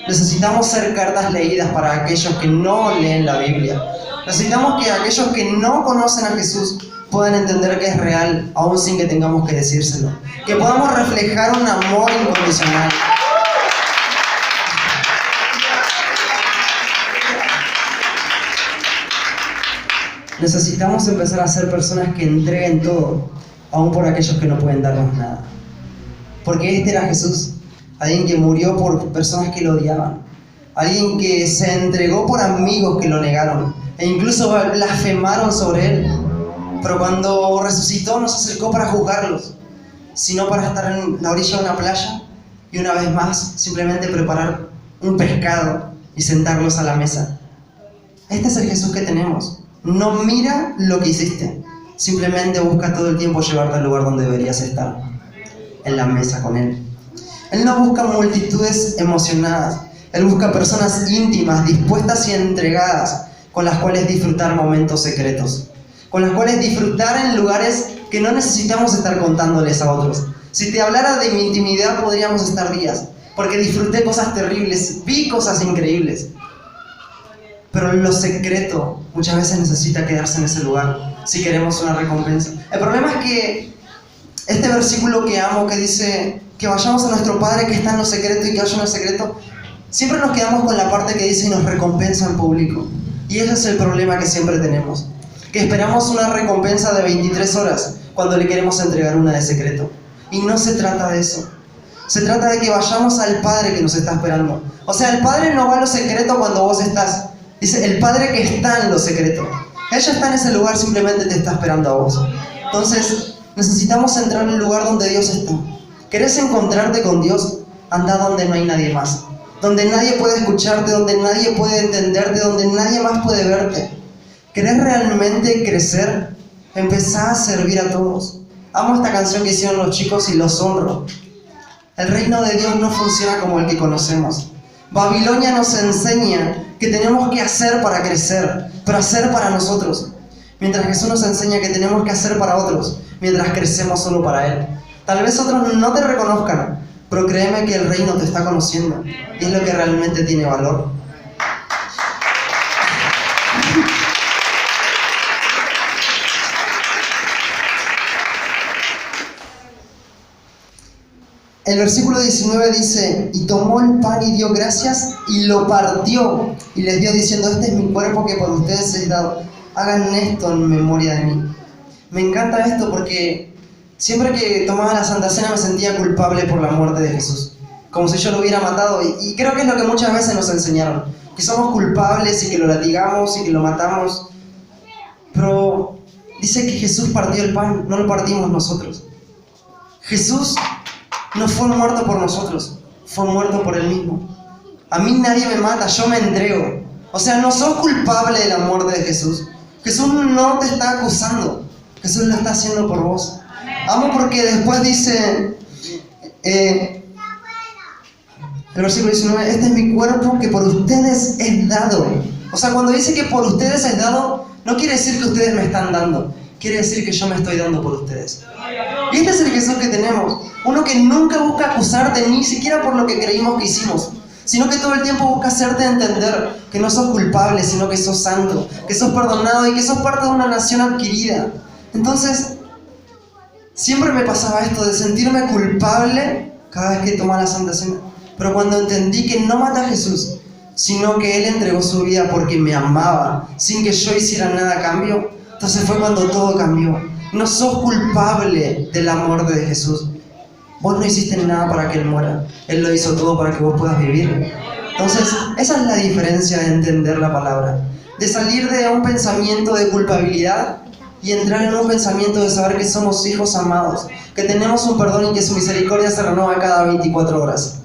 Necesitamos ser cartas leídas para aquellos que no leen la Biblia. Necesitamos que aquellos que no conocen a Jesús puedan entender que es real, aún sin que tengamos que decírselo. Que podamos reflejar un amor incondicional. Necesitamos empezar a ser personas que entreguen todo, aún por aquellos que no pueden darnos nada. Porque este era Jesús, alguien que murió por personas que lo odiaban, alguien que se entregó por amigos que lo negaron, e incluso blasfemaron sobre él. Pero cuando resucitó nos acercó para juzgarlos. sino para estar en la orilla de una playa y una vez más simplemente preparar un pescado y sentarnos a la mesa. Este es el Jesús que tenemos. No mira lo que hiciste, simplemente busca todo el tiempo llevarte al lugar donde deberías estar, en la mesa con Él. Él no busca multitudes emocionadas, Él busca personas íntimas, dispuestas y entregadas, con las cuales disfrutar momentos secretos, con las cuales disfrutar en lugares que no necesitamos estar contándoles a otros. Si te hablara de mi intimidad podríamos estar días, porque disfruté cosas terribles, vi cosas increíbles. Pero lo secreto muchas veces necesita quedarse en ese lugar si queremos una recompensa. El problema es que este versículo que amo, que dice que vayamos a nuestro Padre que está en lo secreto y que vaya en lo secreto, siempre nos quedamos con la parte que dice y nos recompensa en público. Y ese es el problema que siempre tenemos, que esperamos una recompensa de 23 horas cuando le queremos entregar una de secreto. Y no se trata de eso. Se trata de que vayamos al Padre que nos está esperando. O sea, el Padre no va a lo secreto cuando vos estás. Dice, el Padre que está en lo secreto. Él ya está en ese lugar, simplemente te está esperando a vos. Entonces, necesitamos entrar en el lugar donde Dios está. ¿Querés encontrarte con Dios? Anda donde no hay nadie más. Donde nadie puede escucharte, donde nadie puede entenderte, donde nadie más puede verte. ¿Querés realmente crecer? Empezá a servir a todos. Amo esta canción que hicieron los chicos y los honro. El reino de Dios no funciona como el que conocemos. Babilonia nos enseña que tenemos que hacer para crecer, pero hacer para nosotros. Mientras Jesús nos enseña que tenemos que hacer para otros, mientras crecemos solo para Él. Tal vez otros no te reconozcan, pero créeme que el reino te está conociendo y es lo que realmente tiene valor. El versículo 19 dice, y tomó el pan y dio gracias y lo partió y les dio diciendo, este es mi cuerpo que por ustedes es dado, hagan esto en memoria de mí. Me encanta esto porque siempre que tomaba la Santa Cena me sentía culpable por la muerte de Jesús, como si yo lo hubiera matado, y creo que es lo que muchas veces nos enseñaron, que somos culpables y que lo latigamos y que lo matamos, pero dice que Jesús partió el pan, no lo partimos nosotros. Jesús no fue muerto por nosotros, fue muerto por Él mismo. A mí nadie me mata, yo me entrego. O sea, no sos culpable de la muerte de Jesús. Jesús no te está acusando, Jesús lo está haciendo por vos. Amo porque después dice, el versículo 19, este es mi cuerpo que por ustedes es dado. O sea, cuando dice que por ustedes es dado, no quiere decir que ustedes me están dando, quiere decir que yo me estoy dando por ustedes. Y este es el Jesús que tenemos, uno que nunca busca acusarte ni siquiera por lo que creímos que hicimos, sino que todo el tiempo busca hacerte entender que no sos culpable, sino que sos santo, que sos perdonado y que sos parte de una nación adquirida. Entonces, siempre me pasaba esto de sentirme culpable cada vez que tomaba la Santa Cena, pero cuando entendí que no mata a Jesús, sino que Él entregó su vida porque me amaba, sin que yo hiciera nada a cambio, entonces fue cuando todo cambió. No sos culpable de la muerte de Jesús. Vos no hiciste nada para que Él muera. Él lo hizo todo para que vos puedas vivir. Entonces, esa es la diferencia de entender la palabra. De salir de un pensamiento de culpabilidad y entrar en un pensamiento de saber que somos hijos amados, que tenemos un perdón y que su misericordia se renueva cada 24 horas.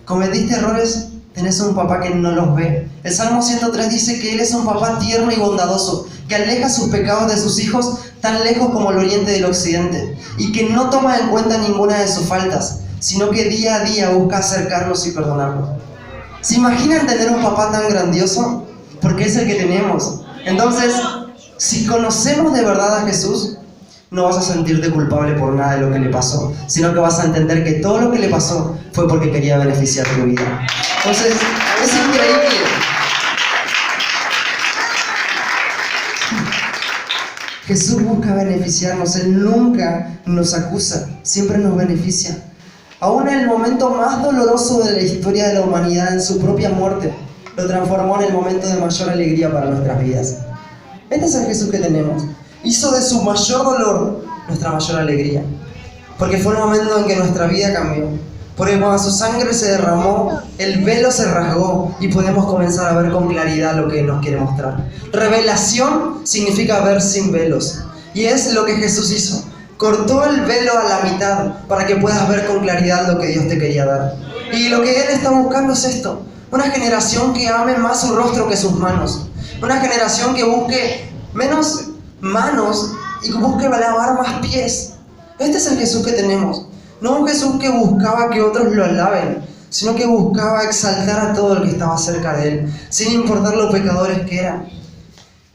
¿Cometiste errores? Tenés un papá que no los ve. El Salmo 103 dice que Él es un papá tierno y bondadoso, que aleja sus pecados de sus hijos tan lejos como el oriente del occidente, y que no toma en cuenta ninguna de sus faltas, sino que día a día busca acercarnos y perdonarnos. ¿Se imaginan tener un papá tan grandioso? Porque es el que tenemos. Entonces, si conocemos de verdad a Jesús, no vas a sentirte culpable por nada de lo que le pasó, sino que vas a entender que todo lo que le pasó fue porque quería beneficiar tu vida. Entonces, es increíble. Jesús busca beneficiarnos, Él nunca nos acusa, siempre nos beneficia. Aún en el momento más doloroso de la historia de la humanidad, en su propia muerte, lo transformó en el momento de mayor alegría para nuestras vidas. Este es el Jesús que tenemos. Hizo de su mayor dolor nuestra mayor alegría, porque fue el momento en que nuestra vida cambió. Porque cuando su sangre se derramó, el velo se rasgó y podemos comenzar a ver con claridad lo que nos quiere mostrar. Revelación significa ver sin velos. Y es lo que Jesús hizo. Cortó el velo a la mitad para que puedas ver con claridad lo que Dios te quería dar. Y lo que Él está buscando es esto: una generación que ame más su rostro que sus manos. Una generación que busque menos manos y que busque lavar más pies. Este es el Jesús que tenemos. No un Jesús que buscaba que otros lo alaben, sino que buscaba exaltar a todo el que estaba cerca de Él, sin importar los pecadores que eran.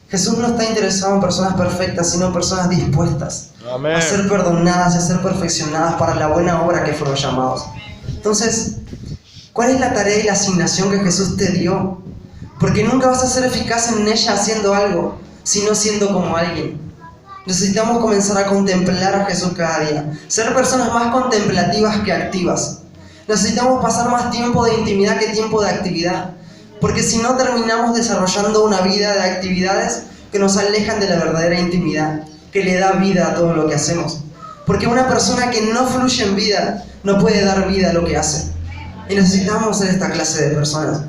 Jesús no está interesado en personas perfectas, sino en personas dispuestas a ser perdonadas y a ser perfeccionadas para la buena obra que fueron llamados. Entonces, ¿cuál es la tarea y la asignación que Jesús te dio? Porque nunca vas a ser eficaz en ella haciendo algo, sino siendo como alguien. Necesitamos comenzar a contemplar a Jesús cada día, ser personas más contemplativas que activas. Necesitamos pasar más tiempo de intimidad que tiempo de actividad, porque si no terminamos desarrollando una vida de actividades que nos alejan de la verdadera intimidad, que le da vida a todo lo que hacemos. Porque una persona que no fluye en vida no puede dar vida a lo que hace. Y necesitamos ser esta clase de personas.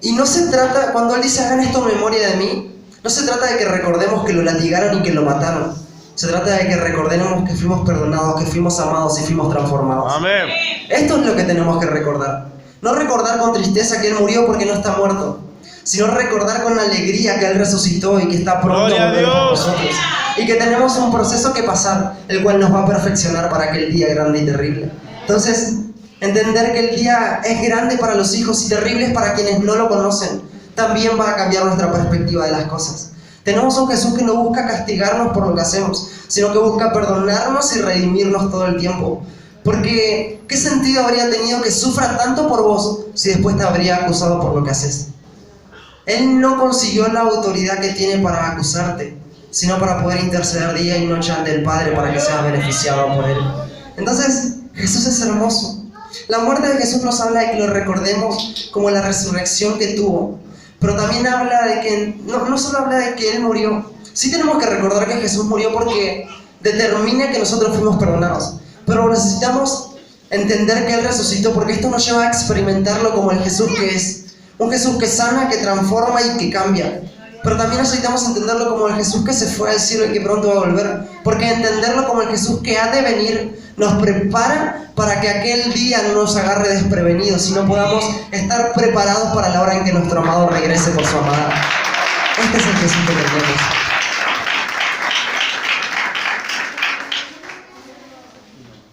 Y no se trata, cuando Él dice hagan esto en memoria de mí, no se trata de que recordemos que lo latigaron y que lo mataron. Se trata de que recordemos que fuimos perdonados, que fuimos amados y fuimos transformados. Amén. Esto es lo que tenemos que recordar. No recordar con tristeza que Él murió porque no está muerto, sino recordar con alegría que Él resucitó y que está pronto a volver por nosotros. Y que tenemos un proceso que pasar, el cual nos va a perfeccionar para aquel día grande y terrible. Entonces, entender que el día es grande para los hijos y terrible para quienes no lo conocen, también va a cambiar nuestra perspectiva de las cosas. Tenemos un Jesús que no busca castigarnos por lo que hacemos, sino que busca perdonarnos y redimirnos todo el tiempo. Porque, ¿qué sentido habría tenido que sufra tanto por vos si después te habría acusado por lo que haces? Él no consiguió la autoridad que tiene para acusarte, sino para poder interceder día y noche ante el Padre para que seas beneficiado por Él. Entonces, Jesús es hermoso. La muerte de Jesús nos habla de que lo recordemos como la resurrección que tuvo, pero también habla de que, no solo habla de que Él murió. Sí tenemos que recordar que Jesús murió porque determina que nosotros fuimos perdonados, pero necesitamos entender que Él resucitó porque esto nos lleva a experimentarlo como el Jesús que es. Un Jesús que sana, que transforma y que cambia. Pero también necesitamos entenderlo como el Jesús que se fue al cielo y que pronto va a volver. Porque entenderlo como el Jesús que ha de venir nos prepara para que aquel día no nos agarre desprevenidos, sino podamos estar preparados para la hora en que nuestro amado regrese por su amada. Este es el Jesús que tenemos.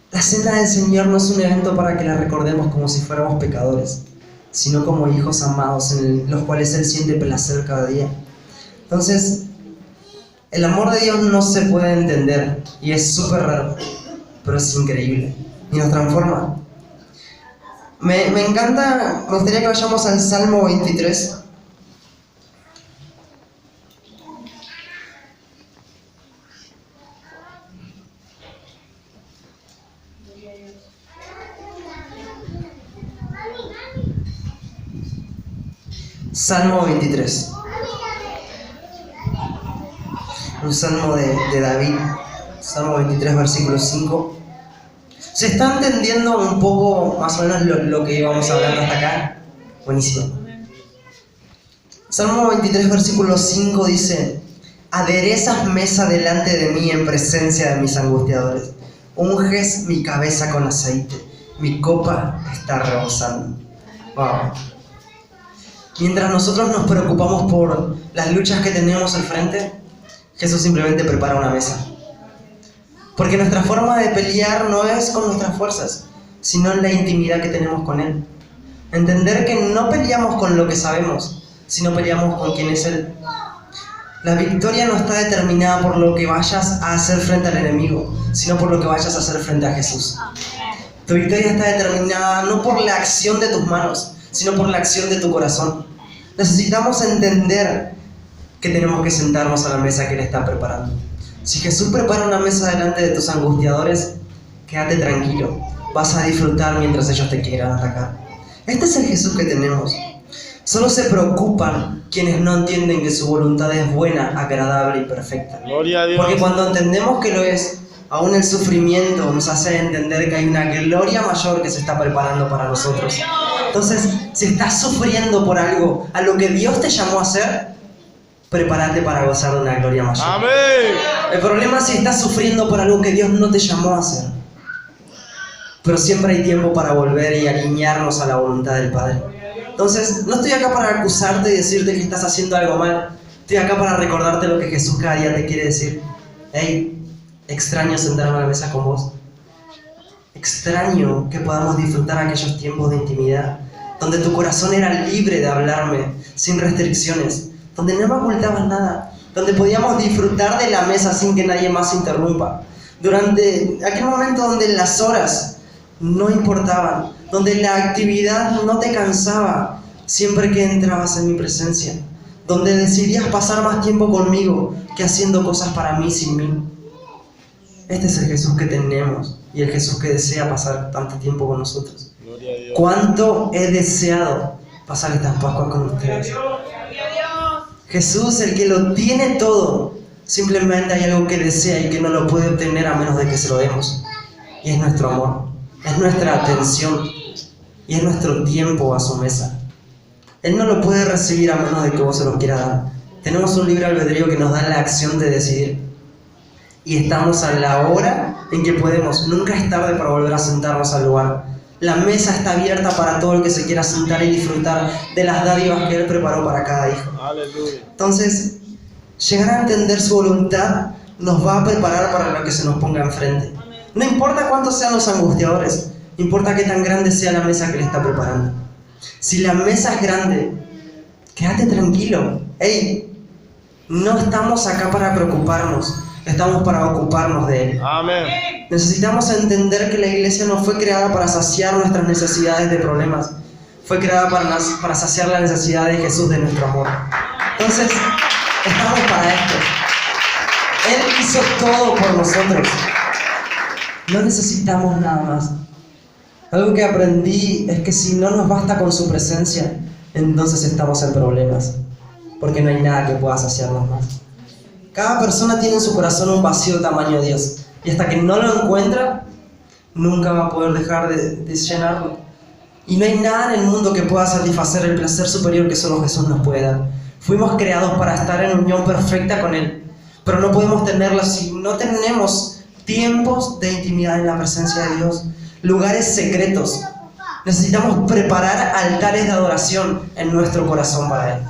La cena del Señor no es un evento para que la recordemos como si fuéramos pecadores, sino como hijos amados en los cuales Él siente placer cada día. Entonces, el amor de Dios no se puede entender y es súper raro, pero es increíble y nos transforma. Me encanta, me gustaría que vayamos al Salmo 23. Salmo 23. Un salmo de David. Salmo 23, versículo 5. ¿Se está entendiendo un poco más o menos lo que íbamos hablando hasta acá? Buenísimo. Salmo 23, versículo 5 dice: aderezas mesa delante de mí en presencia de mis angustiadores. Unges mi cabeza con aceite. Mi copa está rebosando. Wow. Mientras nosotros nos preocupamos por las luchas que tenemos al frente, Jesús simplemente prepara una mesa. Porque nuestra forma de pelear no es con nuestras fuerzas, sino en la intimidad que tenemos con Él. Entender que no peleamos con lo que sabemos, sino peleamos con quien es Él. La victoria no está determinada por lo que vayas a hacer frente al enemigo, sino por lo que vayas a hacer frente a Jesús. Tu victoria está determinada no por la acción de tus manos, sino por la acción de tu corazón. Necesitamos entender que tenemos que sentarnos a la mesa que Él está preparando. Si Jesús prepara una mesa delante de tus angustiadores, quédate tranquilo, vas a disfrutar mientras ellos te quieran atacar. Este es el Jesús que tenemos. Solo se preocupan quienes no entienden que su voluntad es buena, agradable y perfecta. Gloria a Dios. Porque cuando entendemos que lo es, aún el sufrimiento nos hace entender que hay una gloria mayor que se está preparando para nosotros. Entonces, si estás sufriendo por algo, a lo que Dios te llamó a hacer, prepárate para gozar de una gloria mayor. Amén. El problema es si estás sufriendo por algo que Dios no te llamó a hacer. Pero siempre hay tiempo para volver y alinearnos a la voluntad del Padre. Entonces, no estoy acá para acusarte y decirte que estás haciendo algo mal. Estoy acá para recordarte lo que Jesús cada día te quiere decir. Hey, extraño sentarme a la mesa con vos. Extraño que podamos disfrutar aquellos tiempos de intimidad, donde tu corazón era libre de hablarme, sin restricciones, donde no me ocultabas nada, donde podíamos disfrutar de la mesa sin que nadie más interrumpa. Durante aquel momento donde las horas no importaban, donde la actividad no te cansaba siempre que entrabas en mi presencia, donde decidías pasar más tiempo conmigo que haciendo cosas para mí sin mí. Este es el Jesús que tenemos y el Jesús que desea pasar tanto tiempo con nosotros. ¿Cuánto he deseado pasar estas Pascuas con ustedes? Jesús, el que lo tiene todo, simplemente hay algo que desea y que no lo puede obtener a menos de que se lo demos. Y es nuestro amor, es nuestra atención y es nuestro tiempo a su mesa. Él no lo puede recibir a menos de que vos se lo quieras dar. Tenemos un libre albedrío que nos da la acción de decidir. Y estamos a la hora en que podemos. Nunca es tarde para volver a sentarnos al lugar. La mesa está abierta para todo el que se quiera sentar y disfrutar de las dádivas que Él preparó para cada hijo. Aleluya. Entonces, llegar a entender su voluntad nos va a preparar para lo que se nos ponga enfrente. No importa cuántos sean los angustiadores, importa qué tan grande sea la mesa que le está preparando. Si la mesa es grande, quédate tranquilo. Hey, no estamos acá para preocuparnos, estamos para ocuparnos de Él. Amén. Necesitamos entender que la iglesia no fue creada para saciar nuestras necesidades de problemas, fue creada para saciar la necesidad de Jesús de nuestro amor. Entonces, estamos para esto. Él hizo todo por nosotros. No necesitamos nada más. Algo que aprendí es que si no nos basta con su presencia, entonces estamos en problemas, porque no hay nada que pueda saciarnos más. Cada persona tiene en su corazón un vacío tamaño Dios, y hasta que no lo encuentra, nunca va a poder dejar de llenarlo. Y no hay nada en el mundo que pueda satisfacer el placer superior que solo Jesús nos puede dar. Fuimos creados para estar en unión perfecta con Él, pero no podemos tenerlo si no tenemos tiempos de intimidad en la presencia de Dios, lugares secretos. Necesitamos preparar altares de adoración en nuestro corazón para Él.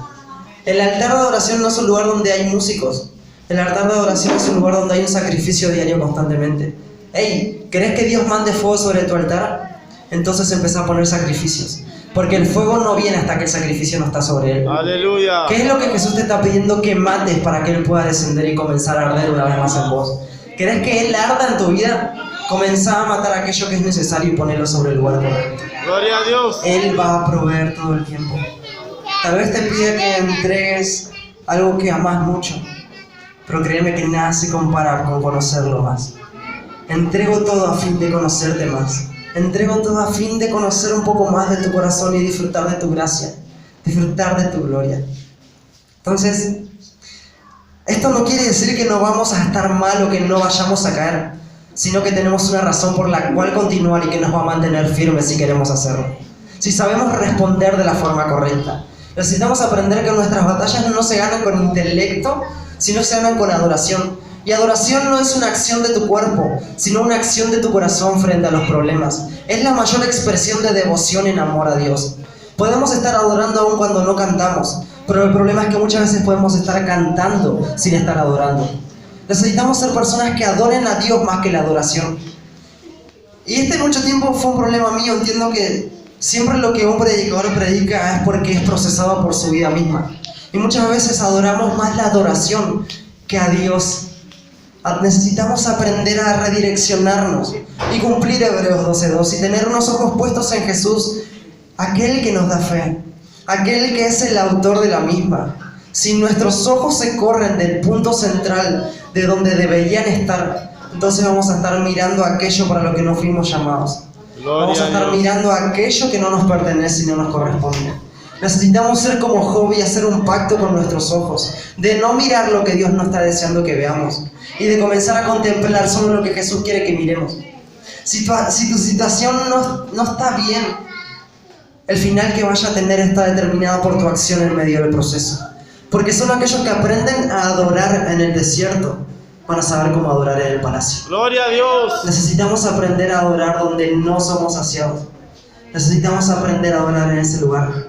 El altar de adoración no es un lugar donde hay músicos. El altar de adoración es un lugar donde hay un sacrificio diario constantemente. Hey, ¿querés que Dios mande fuego sobre tu altar? Entonces empieza a poner sacrificios, porque el fuego no viene hasta que el sacrificio no está sobre él. Aleluya. ¿Qué es lo que Jesús te está pidiendo que mates para que Él pueda descender y comenzar a arder una vez más en vos? ¿Querés que Él arda en tu vida? Comenzá a matar aquello que es necesario y ponerlo sobre el lugar correcto. Gloria a Dios. Él va a proveer todo el tiempo. Tal vez te pide que entregues algo que amás mucho, pero créeme que nada se compara con conocerlo más. Entrego todo a fin de conocerte más. Entrego todo a fin de conocer un poco más de tu corazón y disfrutar de tu gracia, disfrutar de tu gloria. Entonces, esto no quiere decir que no vamos a estar mal o que no vayamos a caer, sino que tenemos una razón por la cual continuar y que nos va a mantener firmes si queremos hacerlo. Si sabemos responder de la forma correcta. Necesitamos aprender que nuestras batallas no se ganan con intelecto, sino se ganan con adoración. Y adoración no es una acción de tu cuerpo, sino una acción de tu corazón frente a los problemas. Es la mayor expresión de devoción en amor a Dios. Podemos estar adorando aún cuando no cantamos, pero el problema es que muchas veces podemos estar cantando sin estar adorando. Necesitamos ser personas que adoren a Dios más que la adoración. Y mucho tiempo fue un problema mío. Entiendo que siempre lo que un predicador predica es porque es procesado por su vida misma. Y muchas veces adoramos más la adoración que a Dios. Necesitamos aprender a redireccionarnos y cumplir Hebreos 12:2 y tener unos ojos puestos en Jesús, aquel que nos da fe, aquel que es el autor de la misma. Si nuestros ojos se corren del punto central de donde deberían estar, entonces vamos a estar mirando aquello para lo que no fuimos llamados. Vamos a estar mirando aquello que no nos pertenece y no nos corresponde. Necesitamos ser como Job y hacer un pacto con nuestros ojos, de no mirar lo que Dios no está deseando que veamos y de comenzar a contemplar solo lo que Jesús quiere que miremos. Si tu situación no está bien, el final que vaya a tener está determinado por tu acción en medio del proceso. Porque solo aquellos que aprenden a adorar en el desierto van a saber cómo adorar en el palacio. Gloria a Dios. Necesitamos aprender a adorar donde no somos saciados. Necesitamos aprender a adorar en ese lugar.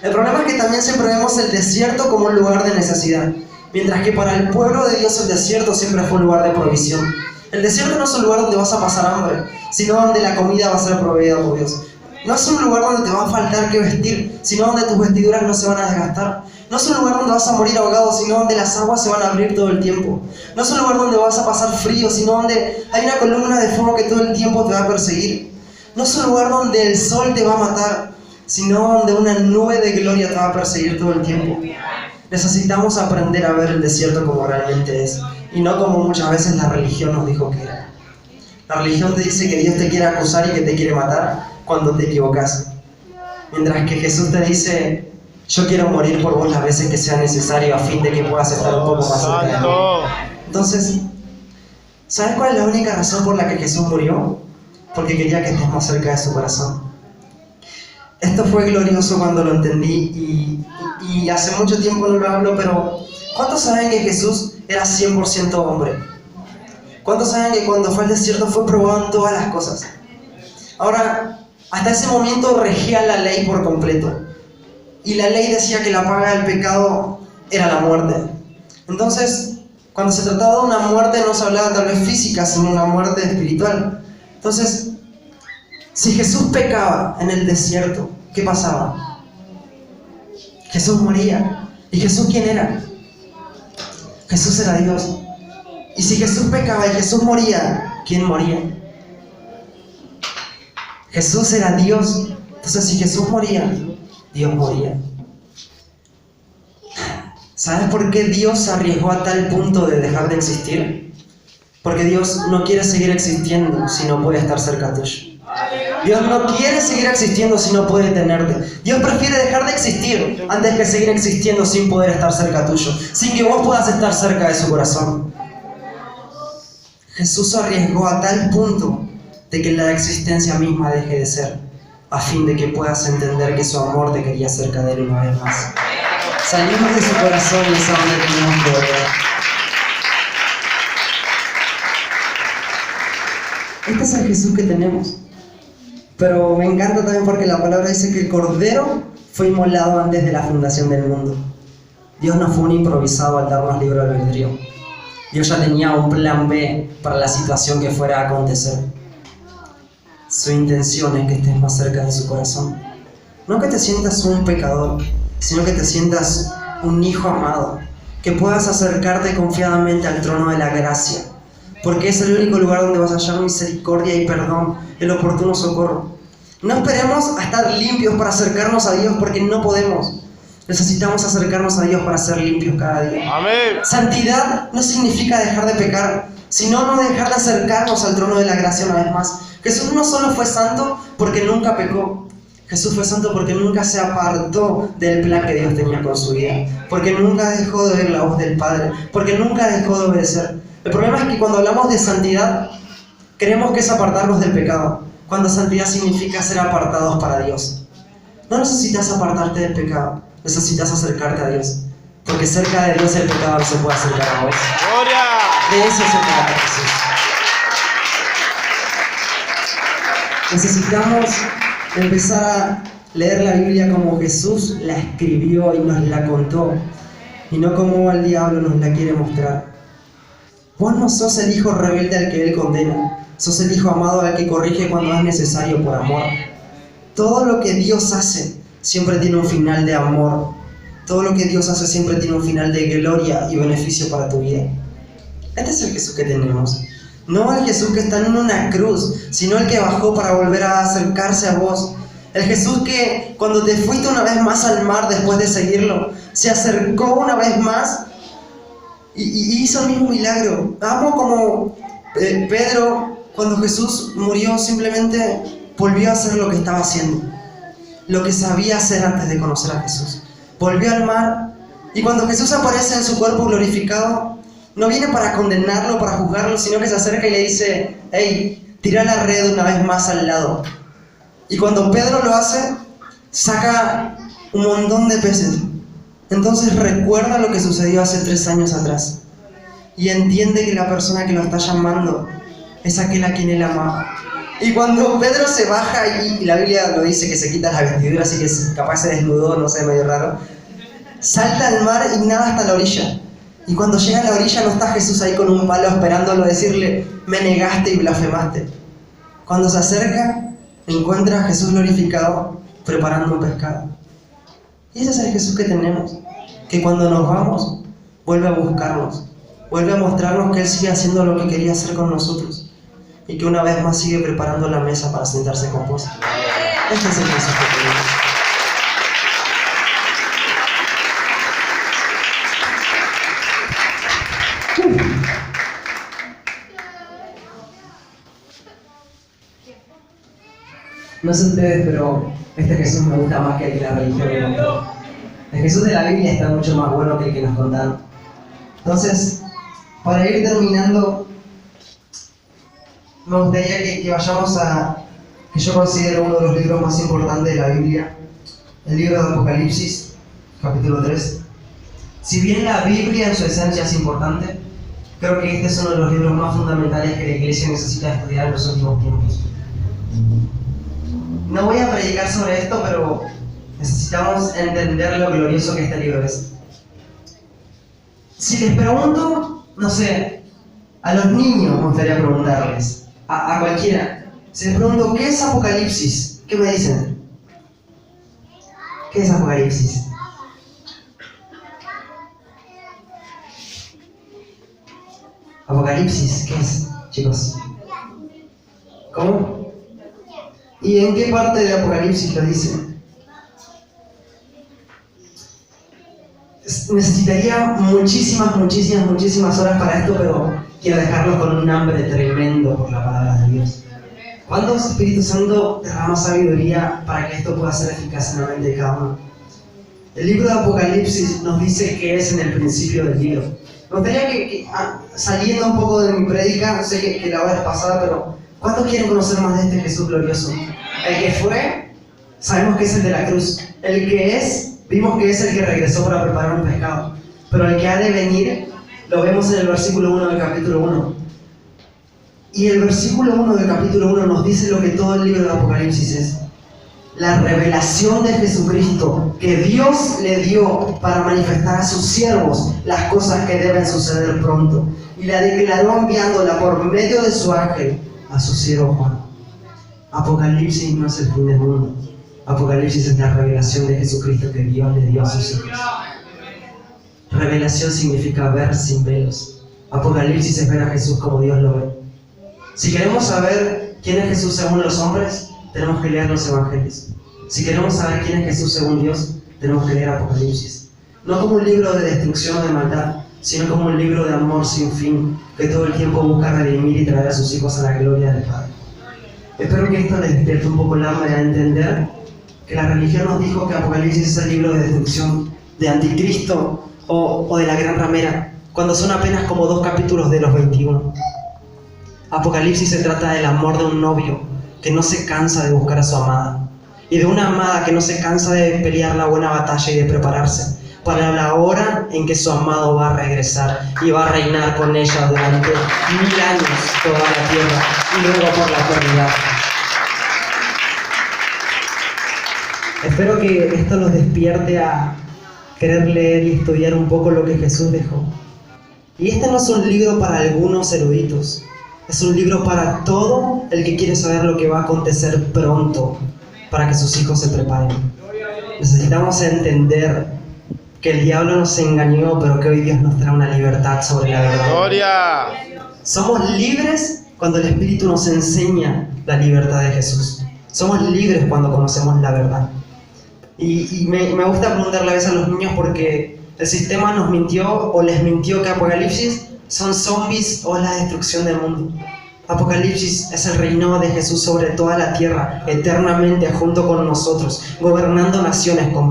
El problema es que también siempre vemos el desierto como un lugar de necesidad, mientras que para el pueblo de Dios el desierto siempre fue un lugar de provisión. El desierto no es un lugar donde vas a pasar hambre, sino donde la comida va a ser proveída por Dios. No es un lugar donde te va a faltar que vestir, sino donde tus vestiduras no se van a desgastar. No es un lugar donde vas a morir ahogado, sino donde las aguas se van a abrir todo el tiempo. No es un lugar donde vas a pasar frío, sino donde hay una columna de fuego que todo el tiempo te va a perseguir. No es un lugar donde el sol te va a matar, sino donde una nube de gloria te va a perseguir todo el tiempo. Necesitamos aprender a ver el desierto como realmente es, y no como muchas veces la religión nos dijo que era. La religión te dice que Dios te quiere acusar y que te quiere matar cuando te equivocas. Mientras que Jesús te dice: yo quiero morir por vos las veces que sea necesario a fin de que puedas estar un poco más cerca de mí. Entonces, ¿sabes cuál es la única razón por la que Jesús murió? Porque quería que estés más cerca de su corazón. Esto fue glorioso cuando lo entendí y hace mucho tiempo no lo hablo, pero ¿cuántos saben que Jesús era 100% hombre? ¿Cuántos saben que cuando fue al desierto fue probado en todas las cosas? Ahora, hasta ese momento regía la ley por completo. Y la ley decía que la paga del pecado era la muerte. Entonces, cuando se trataba de una muerte no se hablaba tal vez física, sino una muerte espiritual. Entonces, si Jesús pecaba en el desierto, ¿qué pasaba? Jesús moría. ¿Y Jesús quién era? Jesús era Dios. Y si Jesús pecaba y Jesús moría, ¿quién moría? Jesús era Dios. Entonces, si Jesús moría, Dios moría. ¿Sabes por qué Dios se arriesgó a tal punto de dejar de existir? Porque Dios no quiere seguir existiendo si no puede estar cerca tuyo. Dios no quiere seguir existiendo si no puede tenerte. Dios prefiere dejar de existir antes que seguir existiendo sin poder estar cerca tuyo, sin que vos puedas estar cerca de su corazón. Jesús se arriesgó a tal punto de que la existencia misma deje de ser, a fin de que puedas entender que su amor te quería cerca de él una vez más. Salimos de su corazón y es a donde tenemos que volver. Este es el Jesús que tenemos. Pero me encanta también porque la palabra dice que el Cordero fue inmolado antes de la fundación del mundo. Dios no fue un improvisado al darnos libre albedrío. Dios ya tenía un plan B para la situación que fuera a acontecer. Su intención es que estés más cerca de su corazón. No que te sientas un pecador, sino que te sientas un hijo amado, que puedas acercarte confiadamente al trono de la gracia, porque es el único lugar donde vas a hallar misericordia y perdón, el oportuno socorro. No esperemos a estar limpios para acercarnos a Dios, porque no podemos. Necesitamos acercarnos a Dios para ser limpios cada día. Amén. Santidad no significa dejar de pecar, sino no dejar de acercarnos al trono de la gracia una vez más. Jesús no solo fue santo porque nunca pecó. Jesús fue santo porque nunca se apartó del plan que Dios tenía con su vida, porque nunca dejó de oír la voz del Padre, porque nunca dejó de obedecer. El problema es que cuando hablamos de santidad, creemos que es apartarnos del pecado, cuando santidad significa ser apartados para Dios. No necesitas apartarte del pecado, necesitas acercarte a Dios, porque cerca de Dios el pecado no se puede acercar a vos. ¡Gloria! De eso se trata Jesús. Necesitamos empezar a leer la Biblia como Jesús la escribió y nos la contó, y no como el diablo nos la quiere mostrar. Vos no sos el hijo rebelde al que Él condena, sos el hijo amado al que corrige cuando es necesario por amor. Todo lo que Dios hace siempre tiene un final de amor. Todo lo que Dios hace siempre tiene un final de gloria y beneficio para tu vida. Este es el Jesús que tenemos. No el Jesús que está en una cruz, sino el que bajó para volver a acercarse a vos. El Jesús que cuando te fuiste una vez más al mar después de seguirlo, se acercó una vez más y hizo el mismo milagro. Amo como Pedro, cuando Jesús murió, simplemente volvió a hacer lo que estaba haciendo, lo que sabía hacer antes de conocer a Jesús. Volvió al mar, y cuando Jesús aparece en su cuerpo glorificado, no viene para condenarlo, para juzgarlo, sino que se acerca y le dice: hey, tira la red una vez más al lado. Y cuando Pedro lo hace, saca un montón de peces. entonces recuerda lo que sucedió hace 3 años atrás y entiende que la persona que lo está llamando es aquel a quien él amaba. Y cuando Pedro se baja, y la Biblia lo dice que se quita las vestiduras, así que capaz se desnudó, no sé, medio raro, salta al mar y nada hasta la orilla. Y cuando llega a la orilla no está Jesús ahí con un palo esperándolo a decirle, me negaste y blasfemaste. Cuando se acerca, encuentra a Jesús glorificado preparando un pescado. Y ese es el Jesús que tenemos, que cuando nos vamos, vuelve a buscarnos, vuelve a mostrarnos que Él sigue haciendo lo que quería hacer con nosotros y que una vez más sigue preparando la mesa para sentarse con vos. Este es el Jesús que tenemos. No sé ustedes, pero este Jesús me gusta más que el que la religión me contó. El Jesús de la Biblia está mucho más bueno que el que nos contaron. Entonces, para ir terminando, me gustaría que vayamos a que yo considero uno de los libros más importantes de la Biblia, el libro de Apocalipsis, capítulo 3. Si bien la Biblia en su esencia es importante, creo que este es uno de los libros más fundamentales que la Iglesia necesita estudiar en los últimos tiempos. No voy a predicar sobre esto, pero necesitamos entender lo glorioso que este libro es. Si les pregunto, no sé, a los niños me gustaría preguntarles, a cualquiera, si les pregunto, ¿qué es Apocalipsis? ¿Qué me dicen? ¿Qué es Apocalipsis? Apocalipsis, ¿qué es, chicos? ¿Cómo? ¿Y en qué parte de Apocalipsis lo dice? Necesitaría muchísimas horas para esto, pero quiero dejarlos con un hambre tremendo por la palabra de Dios. ¿Cuánto Espíritu Santo derrama sabiduría para que esto pueda ser eficaz en la mente de cada uno? El libro de Apocalipsis nos dice qué es en el principio del libro. Me gustaría que saliendo un poco de mi prédica, sé que la hora es pasada, pero ¿cuántos quieren conocer más de este Jesús glorioso? El que fue, sabemos que es el de la cruz. El que es, vimos que es el que regresó para preparar un pescado. Pero el que ha de venir, lo vemos en el versículo 1 del capítulo 1. Y el versículo 1 del capítulo 1 nos dice lo que todo el libro de Apocalipsis es. La revelación de Jesucristo que Dios le dio para manifestar a sus siervos las cosas que deben suceder pronto. Y la declaró enviándola por medio de su ángel a su siervo Juan. Apocalipsis no es el fin del mundo. Apocalipsis es la revelación de Jesucristo que Dios le dio a sus hijos. Revelación significa ver sin velos. Apocalipsis es ver a Jesús como Dios lo ve. Si queremos saber quién es Jesús según los hombres, tenemos que leer los evangelios. Si queremos saber quién es Jesús según Dios, tenemos que leer Apocalipsis. No como un libro de destrucción o de maldad, sino como un libro de amor sin fin, que todo el tiempo busca redimir y traer a sus hijos a la gloria del Padre. Espero que esto les despierte un poco el hambre a entender que la religión nos dijo que Apocalipsis es el libro de destrucción, de Anticristo o de la Gran Ramera, cuando son apenas como 2 capítulos de los 21. Apocalipsis se trata del amor de un novio que no se cansa de buscar a su amada, y de una amada que no se cansa de pelear la buena batalla y de prepararse para la hora en que su amado va a regresar y va a reinar con ella durante 1000 años toda la tierra y luego por la eternidad. Espero que esto los despierte a querer leer y estudiar un poco lo que Jesús dejó. Y este no es un libro para algunos eruditos, es un libro para todo el que quiere saber lo que va a acontecer pronto para que sus hijos se preparen. Necesitamos entender que el diablo nos engañó, pero que hoy Dios nos trae una libertad sobre la verdad. ¡Gloria! Somos libres cuando el Espíritu nos enseña la libertad de Jesús. Somos libres cuando conocemos la verdad. Y me gusta preguntarle a veces a los niños porque el sistema nos mintió o les mintió que Apocalipsis son zombies o la destrucción del mundo. Apocalipsis es el reinado de Jesús sobre toda la tierra, eternamente junto con nosotros, gobernando naciones con